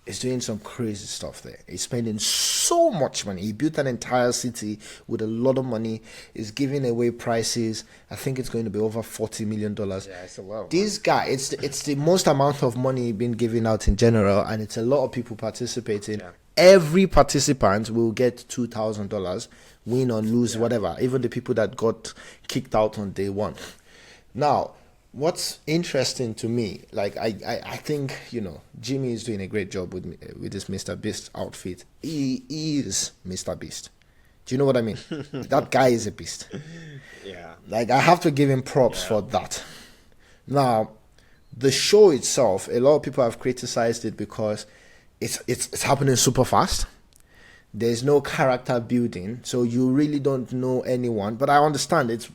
He's doing some crazy stuff there. He's spending so much money. He built an entire city with a lot of money. He's giving away prizes. I think it's going to be over $40 million. Yeah, it's a lot. This guy, it's the most amount of money being given out in general, and it's a lot of people participating. Yeah. Every participant will get $2,000, win or lose, whatever. Even the people that got kicked out on day one. Now, what's interesting to me, like I think Jimmy is doing a great job with this Mr. Beast outfit. He is Mr. Beast. Do you know what I mean? That guy is a beast. Yeah. Like I have to give him props for that. Now, the show itself, a lot of people have criticized it because it's happening super fast. There's no character building, so you really don't know anyone. But I understand it's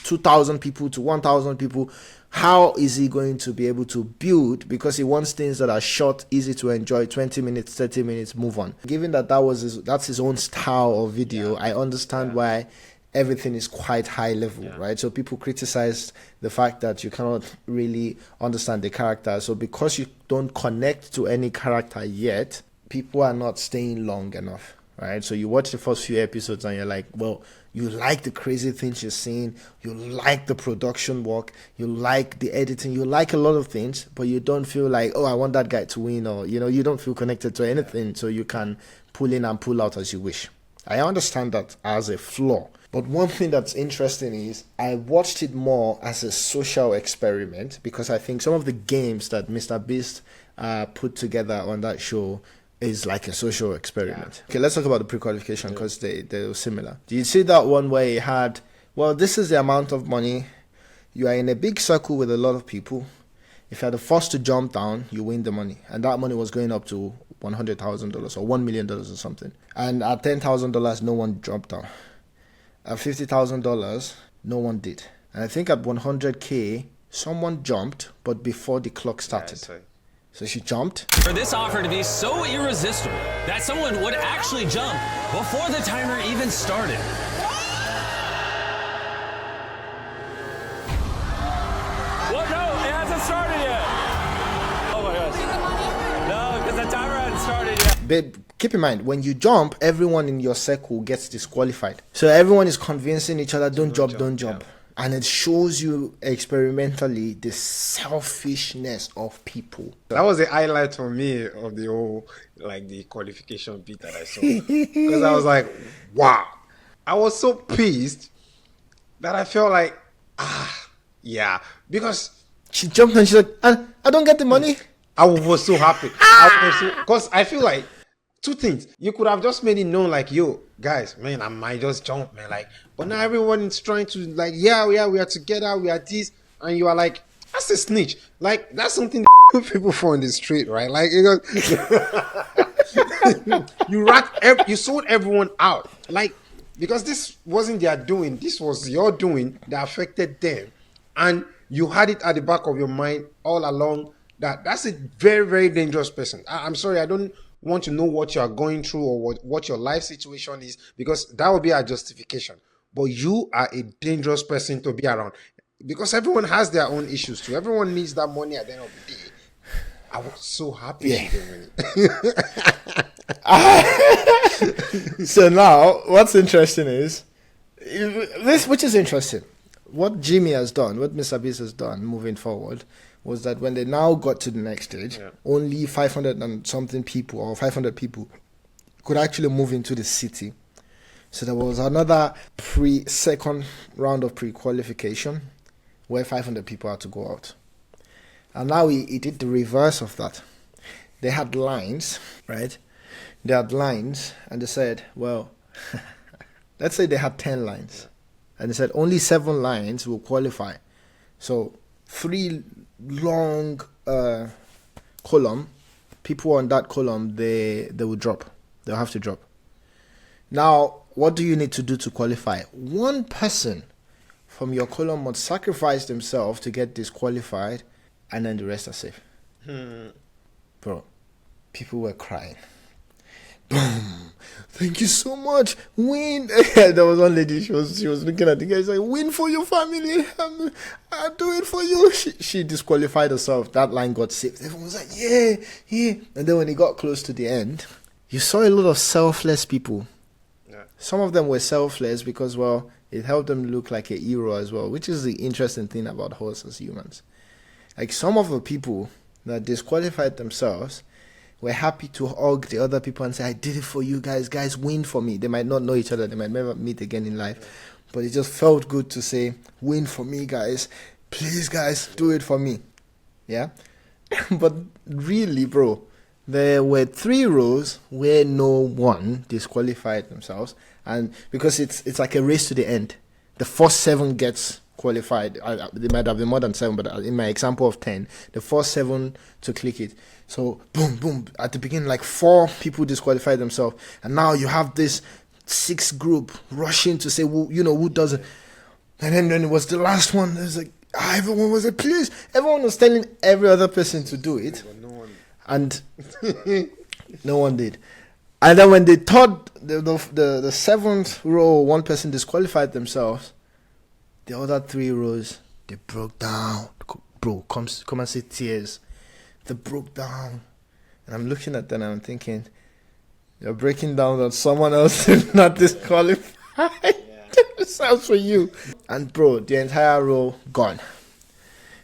2,000 people to 1,000 people. How is he going to be able to build? Because he wants things that are short, easy to enjoy, 20 minutes, 30 minutes, move on. Given that that's his own style of video, I understand why everything is quite high level, right? So people criticized the fact that you cannot really understand the character. So because you don't connect to any character yet, people are not staying long enough, right? So you watch the first few episodes and you're like, well, you like the crazy things you're seeing, you like the production work, you like the editing, you like a lot of things, but you don't feel like, oh, I want that guy to win, or you don't feel connected to anything, so you can pull in and pull out as you wish. I understand that as a flaw, but one thing that's interesting is I watched it more as a social experiment, because I think some of the games that Mr. Beast put together on that show is like a social experiment. Okay, let's talk about the pre-qualification because they're similar. Do you see that one where he had, well, this is the amount of money. You are in a big circle with a lot of people. If you're the first to jump down, you win the money. And that money was going up to $100,000 or $1 million or something. And at $10,000, no one jumped down. At $50,000, no one did. And I think at 100K, someone jumped, but before the clock started. So she jumped. For this offer to be so irresistible that someone would actually jump before the timer even started. What? No, it hasn't started yet. Oh my gosh. No, because the timer hasn't started yet. Babe, keep in mind, when you jump, everyone in your circle gets disqualified. So everyone is convincing each other, don't jump. And it shows you experimentally the selfishness of people. That was the highlight for me of the whole, like the qualification bit that I saw. Because I was like, wow. I was so pissed that I felt like, yeah. Because she jumped and she's like, I don't get the money. I was so happy. Because I feel like two things. You could have just made it known, like, yo, guys, man, I might just jump, man. Like, but now everyone is trying to, like, we are together, we are this, and you are like, that's a snitch. Like, that's something people for in the street, right? Like, you sold everyone out, like, because this wasn't their doing, this was your doing that affected them, and you had it at the back of your mind all along. That's a very, very dangerous person. I'm sorry, I don't want to know what you are going through or what your life situation is, because that will be a justification. But you are a dangerous person to be around, because everyone has their own issues too. Everyone needs that money at the end of the day. I was so happy. So now, what's interesting is this, which is interesting. what Jimmy has done, what Mr. Beast has done moving forward, was that when they now got to the next stage, only 500 and something people or 500 people could actually move into the city. So there was another second round of pre-qualification where 500 people had to go out. And now he did the reverse of that. They had lines, right? They had lines, and they said, well, let's say they had 10 lines. And they said only 7 lines will qualify. So 3 long column, people on that column, they will drop. They'll have to drop. Now, what do you need to do to qualify? One person from your column must sacrifice themselves to get disqualified, and then the rest are safe. Bro, people were crying. Boom! Thank you so much. Win. There was one lady. She was looking at the guy. She's like, "Win for your family. I'll do it for you." She disqualified herself. That line got saved. Everyone was like, "Yeah, yeah." And then when he got close to the end, you saw a lot of selfless people. Yeah. Some of them were selfless because, well, it helped them look like a hero as well, which is the interesting thing about horses, humans. Like some of the people that disqualified themselves were happy to hug the other people and say, "I did it for you guys. Guys, win for me." They might not know each other. They might never meet again in life. But it just felt good to say, "Win for me, guys. Please, guys, do it for me." Yeah? But really, bro, there were 3 rows where no one disqualified themselves. And because it's like a race to the end. The first 7 gets qualified. There might have been more than 7, but in my example of 10, the first 7 to click it. So boom, boom. At the beginning, like 4 people disqualified themselves, and now you have this 6 group rushing to say, who does it? And then it was the last one. It was like everyone was like, please. Everyone was telling every other person to do it, but no one. And no one did. And then when they thought the 7th row, one person disqualified themselves, the other 3 rows, they broke down. Bro, come and see tears. They broke down. And I'm looking at them and I'm thinking, you're breaking down that someone else is not disqualified. Sounds for you. And bro, the entire row gone.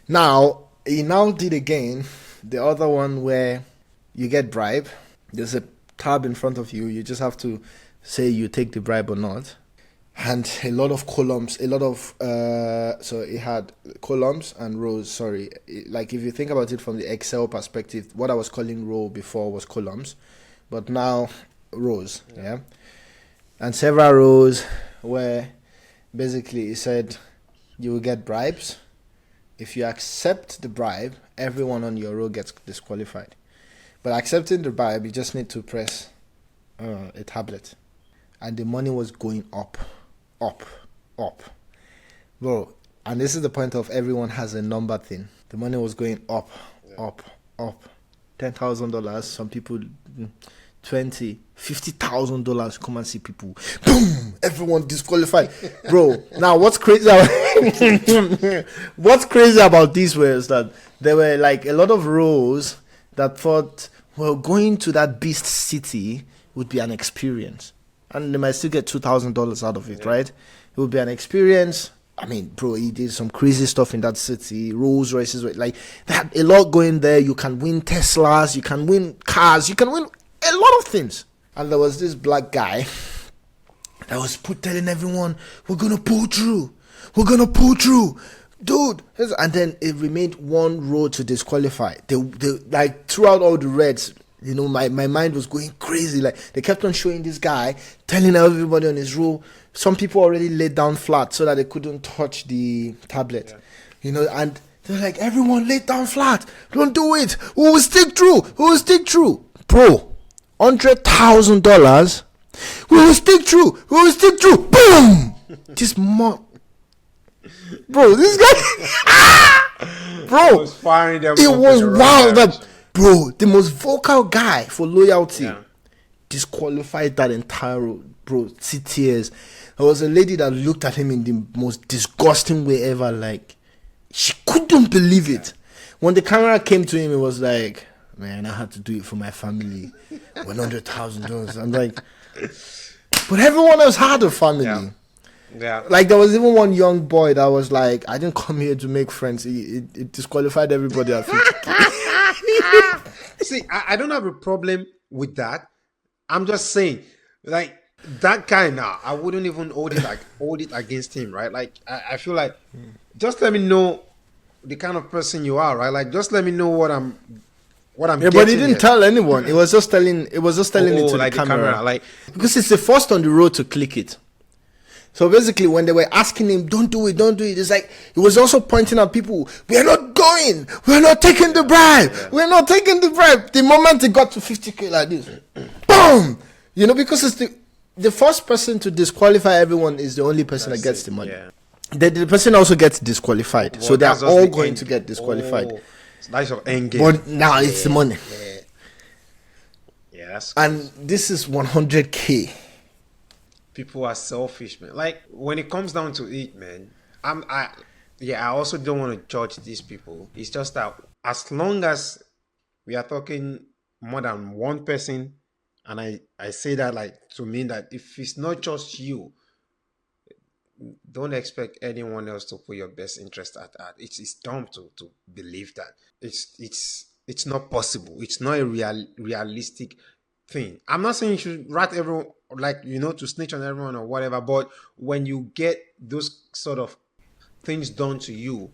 Now, he now did again the other one where you get bribe. There's a tab in front of you. You just have to say you take the bribe or not. And a lot of columns, so it had columns and rows, sorry. Like if you think about it from the Excel perspective, what I was calling row before was columns, but now rows, yeah? And several rows where basically it said you will get bribes. If you accept the bribe, everyone on your row gets disqualified. But accepting the bribe, you just need to press a tablet. And the money was going up. Bro, and this is the point of everyone has a number thing. The money was going up. $10,000, some people $20,000, $50,000. Come and see people. Boom! Everyone disqualified. Bro, now what's crazy about this was that there were like a lot of rows that thought, well, going to that beast city would be an experience. And they might still get $2,000 out of it, right? It would be an experience. I mean, bro, he did some crazy stuff in that city. Rolls Royces, like, they had a lot going there. You can win Teslas, you can win cars, you can win a lot of things. And there was this black guy that was telling everyone, we're going to pull through. Dude. And then it remained 1 row to disqualify. They like, throughout all the reds, my mind was going crazy. Like, they kept on showing this guy, telling everybody on his row. Some people already laid down flat so that they couldn't touch the tablet. Yeah. And they're like, everyone laid down flat. Don't do it. We will stick through. Bro, $100,000. We will stick through. Boom! Bro, this guy. Bro, was firing them. It was wild. Bro, the most vocal guy for loyalty disqualified that entire road. Bro, see tears. There was a lady that looked at him in the most disgusting way ever. Like, she couldn't believe it. When the camera came to him, it was like, man, I had to do it for my family. $100,000. I'm like, but everyone else had a family. Yeah. Like there was even one young boy that was like, "I didn't come here to make friends." It disqualified everybody. I think. See, I don't have a problem with that. I'm just saying, like that guy now, I wouldn't even hold it against him, right? Like I feel like just let me know the kind of person you are, right? Like just let me know what I'm Yeah, but he didn't tell anyone. It was just telling. It was just telling it to like the camera, like because it's the first on the road to click it. So basically, when they were asking him, "Don't do it, don't do it," it's like he was also pointing at people. We are not going. We are not taking the bribe. We are not taking the bribe. The moment it got to 50K like this, boom! You know, because it's the first person to disqualify everyone is the only person that gets the money. Yeah. The person also gets disqualified, so they're that's just all the going end. to get disqualified. Oh, so that's your end game. But now it's the money, Yeah, that's and this is 100K. people are selfish, man. Like when it comes down to it, man, I also don't want to judge these people. It's just that as long as we are talking more than one person, and I say that like to mean that if it's not just you, don't expect anyone else to put your best interest at heart. It's dumb to believe that. It's not possible. It's not a realistic thing. I'm not saying you should rat everyone, like, you know, to snitch on everyone or whatever, but when you get those sort of things done to you,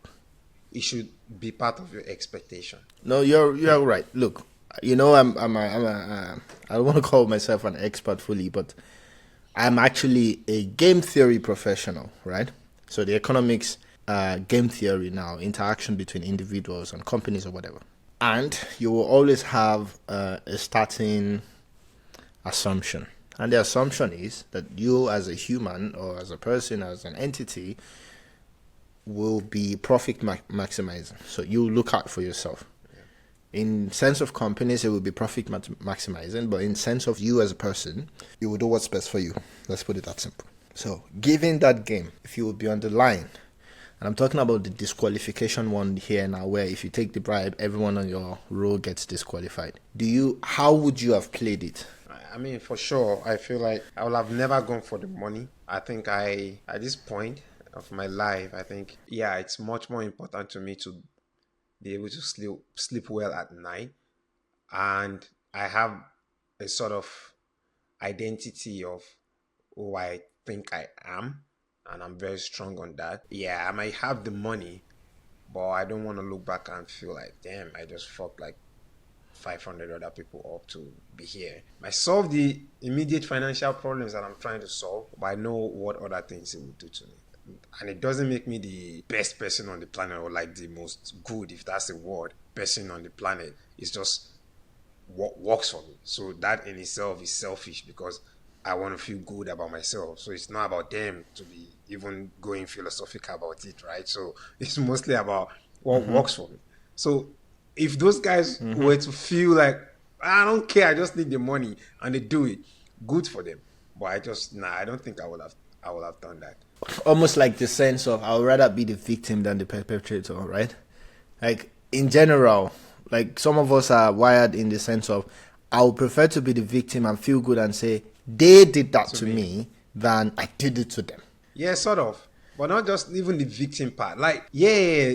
it should be part of your expectation. No, you're right. Look, you know, I don't want to call myself an expert fully, but I'm actually a game theory professional, right? So the economics, game theory now, interaction between individuals and companies or whatever. And you will always have a starting assumption. And the assumption is that you as a human or as a person, as an entity, will be profit maximizing. So you look out for yourself. In sense of companies, it will be profit maximizing, but in sense of you as a person, you will do what's best for you. Let's put it that simple. So, given that game, if you would be on the line, and I'm talking about the disqualification one here now, where if you take the bribe, everyone on your row gets disqualified. How would you have played it? I mean, for sure, I feel like I would have never gone for the money. I think at this point of my life, I think, yeah, it's much more important to me to be able to sleep well at night. And I have a sort of identity of who I think I am. And I'm very strong on that. Yeah, I might have the money, but I don't want to look back and feel like, damn, I just fucked like 500 other people up to be here. I solve the immediate financial problems that I'm trying to solve, but I know what other things it will do to me. And it doesn't make me the best person on the planet or like the most good, if that's a word, person on the planet. It's just what works for me. So that in itself is selfish because I want to feel good about myself. So it's not about them to be even going philosophical about it, right? So it's mostly about what works for me. So if those guys were to feel like, I don't care, I just need the money, and they do it, good for them. But I don't think I would have done that. Almost like the sense of I would rather be the victim than the perpetrator, right? Like in general, like some of us are wired in the sense of I would prefer to be the victim and feel good and say they did that to me than I did it to them. Yeah, sort of. But not just even the victim part. Like, yeah,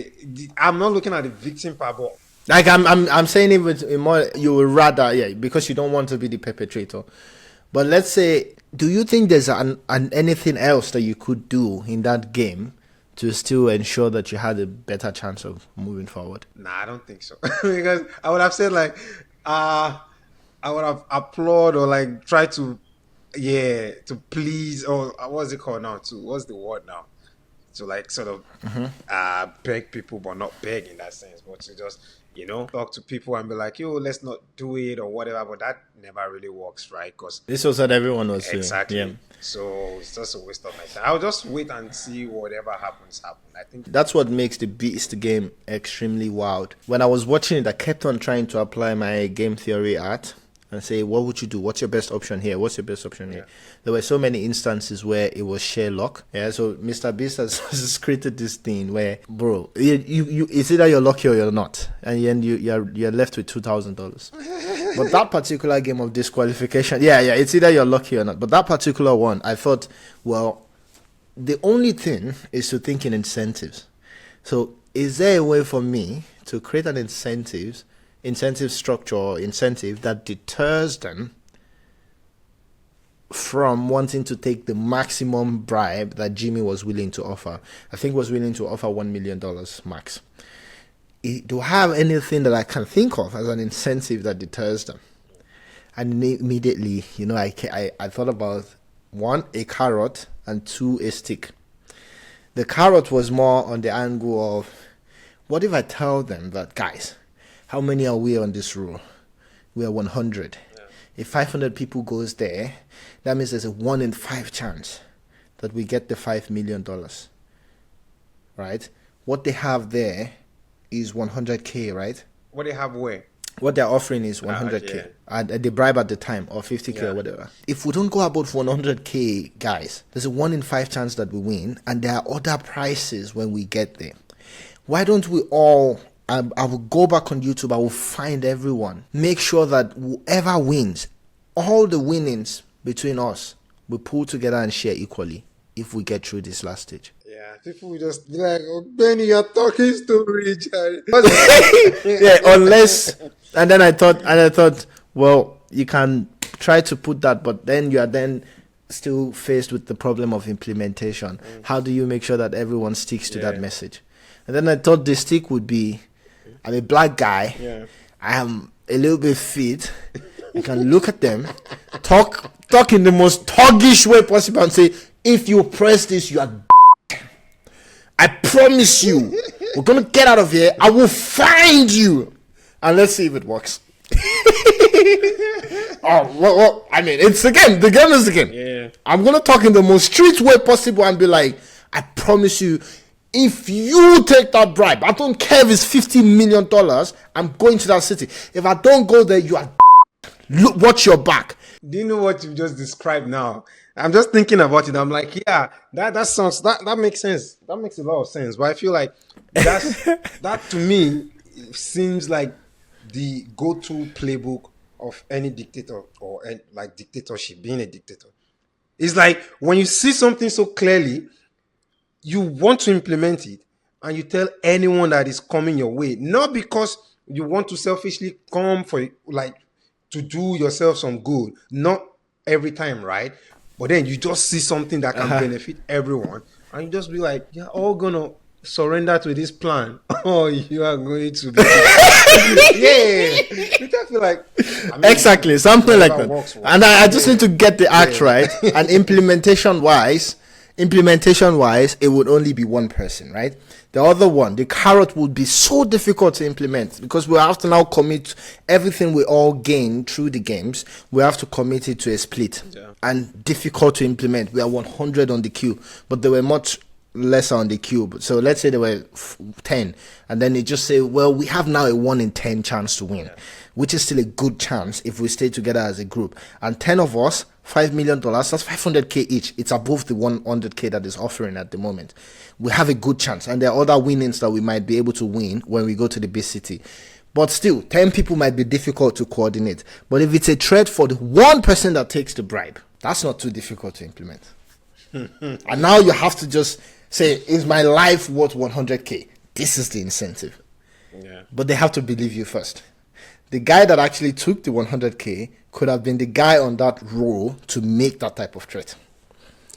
I'm not looking at the victim part, but like I'm saying it with more, you would rather, because you don't want to be the perpetrator. But let's say, do you think there's an anything else that you could do in that game to still ensure that you had a better chance of moving forward? Nah, I don't think so. Because I would have said like, I would have applaud or like try to, to please, or what's it called now? What's the word now? To like sort of beg people, but not beg in that sense, but to just, talk to people and be like, yo, let's not do it or whatever. But that never really works, right? Because this was what everyone was saying. Exactly. Yeah. So it's just a waste of my time. I'll just wait and see whatever happens. I think that's what makes the Beast game extremely wild. When I was watching it, I kept on trying to apply my game theory art and say, what would you do? What's your best option here? What's your best option here? There were so many instances where it was sheer luck. Yeah, so Mr. Beast has created this thing where, bro, you it's either you're lucky or you're not, and then you're left with $2,000. But that particular game of disqualification, it's either you're lucky or not. But that particular one, I thought, well, the only thing is to think in incentives. So is there a way for me to create an incentive structure or incentive that deters them from wanting to take the maximum bribe that Jimmy was willing to offer? I think was willing to offer $1 million max. Do I have anything that I can think of as an incentive that deters them? And immediately, I thought about 1, a carrot, and 2, a stick. The carrot was more on the angle of, what if I tell them that, guys, how many are we on this row? We are 100. Yeah. If 500 people goes there, that means there's a 1 in 5 chance that we get the $5 million. Right? What they have there is 100K, right? What they have where? What they're offering is 100K. Yeah. And the bribe at the time, or 50K or whatever. If we don't go above 100K, guys, there's a 1 in 5 chance that we win, and there are other prices when we get there. Why don't we all, I will go back on YouTube, I will find everyone, make sure that whoever wins, all the winnings between us, we pull together and share equally if we get through this last stage. Yeah, people will just be like, oh, Benny, you're talking story, Jerry. Yeah, unless, and then I thought, well, you can try to put that, but then you are then still faced with the problem of implementation. How do you make sure that everyone sticks to that message? And then I thought the stick would be, I'm a black guy. Yeah. I am a little bit fit. You can look at them, talk in the most thuggish way possible and say, if you press this, you are I promise you, we're going to get out of here. I will find you. And let's see if it works. I mean, it's the game. The game is the game. Yeah. I'm going to talk in the most street way possible and be like, I promise you, if you take that bribe, I don't care if it's $50 million, I'm going to that city. If I don't go there, you are look, watch your back. Do you know what you just described now? I'm just thinking about it. I'm like, yeah, that sounds, that makes sense. That makes a lot of sense. But I feel like that to me seems like the go-to playbook of any dictator or like dictatorship, being a dictator. It's like when you see something so clearly, you want to implement it and you tell anyone that is coming your way, not because you want to selfishly come for like to do yourself some good, not every time, right? But then you just see something that can benefit everyone, and you just be like, you're all gonna surrender to this plan. Oh, you are going to be yeah. I feel like exactly something like that. Works. And I just need to get the act right. And implementation wise, it would only be one person, right? The other one, the carrot, would be so difficult to implement because we have to now commit everything we all gain through the games. We have to commit it to a split, and difficult to implement. We are 100 on the queue, but they were much lesser on the queue. So let's say there were 10, and then they just say, well, we have now a 1 in 10 chance to win, which is still a good chance if we stay together as a group. And 10 of us, $5 million, that's $500K each. It's above the 100K that is offering at the moment. We have a good chance, and there are other winnings that we might be able to win when we go to the big city. But still, 10 people might be difficult to coordinate. But if it's a threat for the one person that takes the bribe, that's not too difficult to implement. And now you have to just say, is my life worth 100K? This is the incentive. Yeah. But they have to believe you first. The guy that actually took the 100K could have been the guy on that roll to make that type of threat.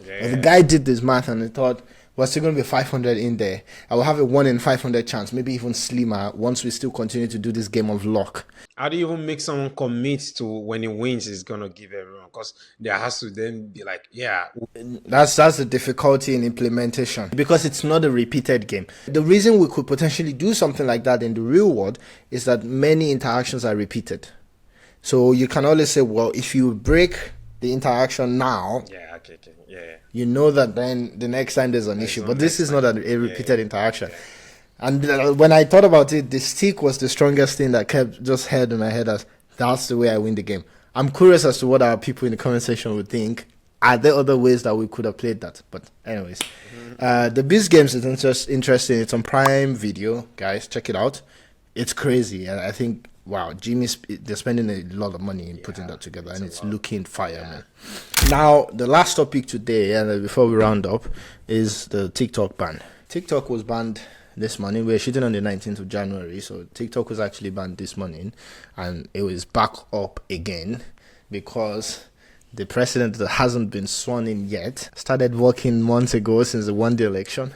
Yeah. The guy did this math and he thought, we're still going to be 500 in there. I will have a 1 in 500 chance, maybe even slimmer, once we still continue to do this game of luck. How do you even make someone commit to when he wins, he's going to give everyone? Because there has to then be like, yeah. That's the difficulty in implementation, because it's not a repeated game. The reason we could potentially do something like that in the real world is that many interactions are repeated. So you can always say, well, if you break the interaction now, you know that then the next time there's an issue. But this is not a repeated interaction. Yeah. And when I thought about it, the stick was the strongest thing that kept just head in my head as that's the way I win the game. I'm curious as to what our people in the comment section would think. Are there other ways that we could have played that? But anyways, the Beast Games is interesting. It's on Prime Video, guys. Check it out. It's crazy. And I think wow, they're spending a lot of money in putting that together, and it's looking fire, man. Now, the last topic today, and before we round up, is the TikTok ban. TikTok was banned this morning. We're shooting on the 19th of January, so TikTok was actually banned this morning, and it was back up again because the president that hasn't been sworn in yet started working months ago since the won the election,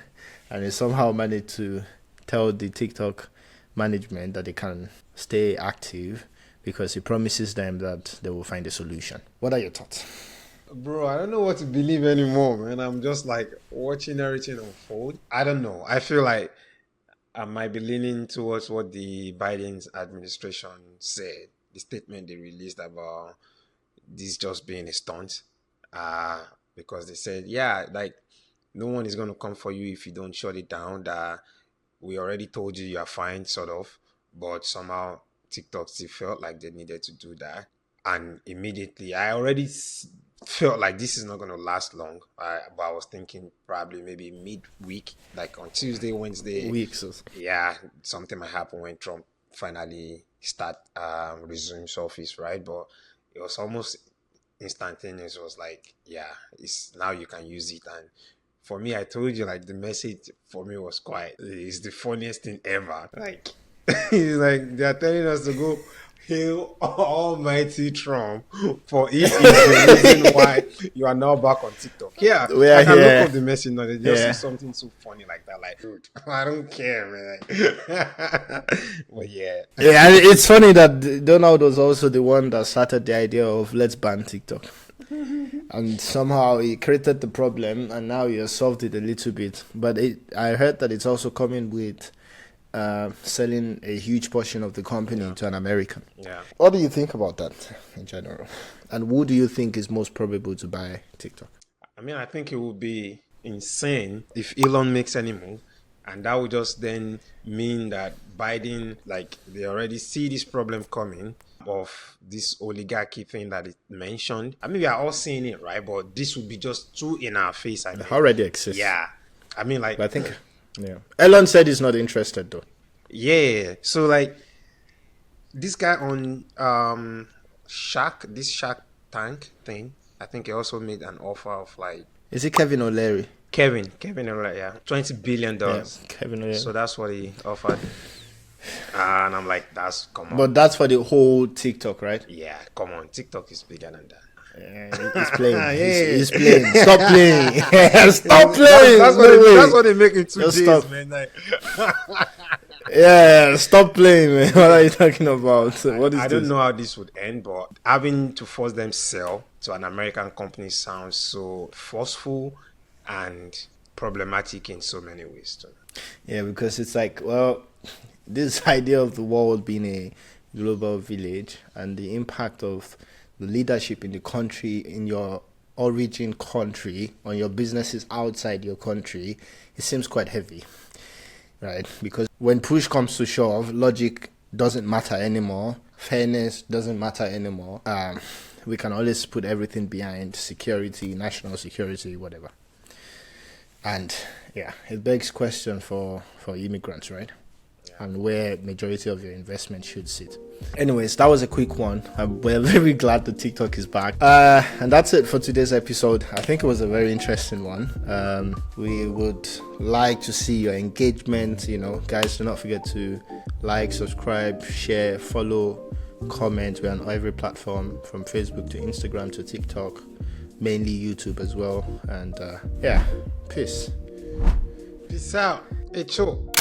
and he somehow managed to tell the TikTok management that they can stay active because he promises them that they will find a solution. What are your thoughts? Bro, I don't know what to believe anymore, man. I'm just like watching everything unfold. I don't know. I feel like I might be leaning towards what the Biden's administration said, the statement they released about this just being a stunt. Because they said, yeah, like no one is going to come for you if you don't shut it down. That we already told you are fine, sort of. But somehow TikTok still felt like they needed to do that. And immediately, I already felt like this is not going to last long. But I was thinking probably maybe midweek, like on Tuesday, Wednesday. Weeks. Yeah, something might happen when Trump finally resumes office, right? But it was almost instantaneous. It was like, yeah, it's now you can use it. And for me, I told you, like, the message for me was it's the funniest thing ever. Like, it's like they're telling us to go hail almighty Trump for it is the reason why you are now back on TikTok. Yeah, I can look up the message now. They just see something so funny like that. Like, dude, I don't care, man. But yeah, it's funny that Donald was also the one that started the idea of let's ban TikTok. And somehow he created the problem, and now he has solved it a little bit. But I heard that it's also coming with selling a huge portion of the company to an American. Yeah. What do you think about that in general? And who do you think is most probable to buy TikTok? I mean, I think it would be insane if Elon makes any move. And that would just then mean that Biden, like, they already see this problem coming of this oligarchy thing that it mentioned. I mean, we are all seeing it, right? But this would be just too in our face, I think. It already exists. Yeah. I mean, like... But I think... Yeah. Elon said he's not interested, though. Yeah. So, like, this guy on Shark Tank thing, I think he also made an offer of, like... Is it Kevin O'Leary? Kevin O'Leary, yeah. $20 billion. Yeah, Kevin O'Leary. So that's what he offered. And I'm like, come on. But that's for the whole TikTok, right? Yeah, come on. TikTok is bigger than that. Yeah, he's playing. He's playing. Stop playing. Stop playing. That's what they make in 2 Just days, stop. man. Like, Yeah, stop playing, man. What are you talking about? What is I this? don't know how this would end, but having to force them sell to an American company sounds so forceful and problematic in so many ways too. Yeah, because it's like, well, this idea of the world being a global village and the impact of the leadership in the country, in your origin country, on your businesses outside your country, it seems quite heavy, right? Because when push comes to shove, logic doesn't matter anymore. Fairness doesn't matter anymore. We can always put everything behind security, national security, whatever. And yeah, it begs question for immigrants, right? And where majority of your investment should sit. Anyways, that was a quick one. We're very glad that TikTok is back. And that's it for today's episode. I think it was a very interesting one. We would like to see your engagement. You know, guys, do not forget to like, subscribe, share, follow, comment. We're on every platform from Facebook to Instagram to TikTok, mainly YouTube as well. And yeah, peace. Peace out. Hey, Cho.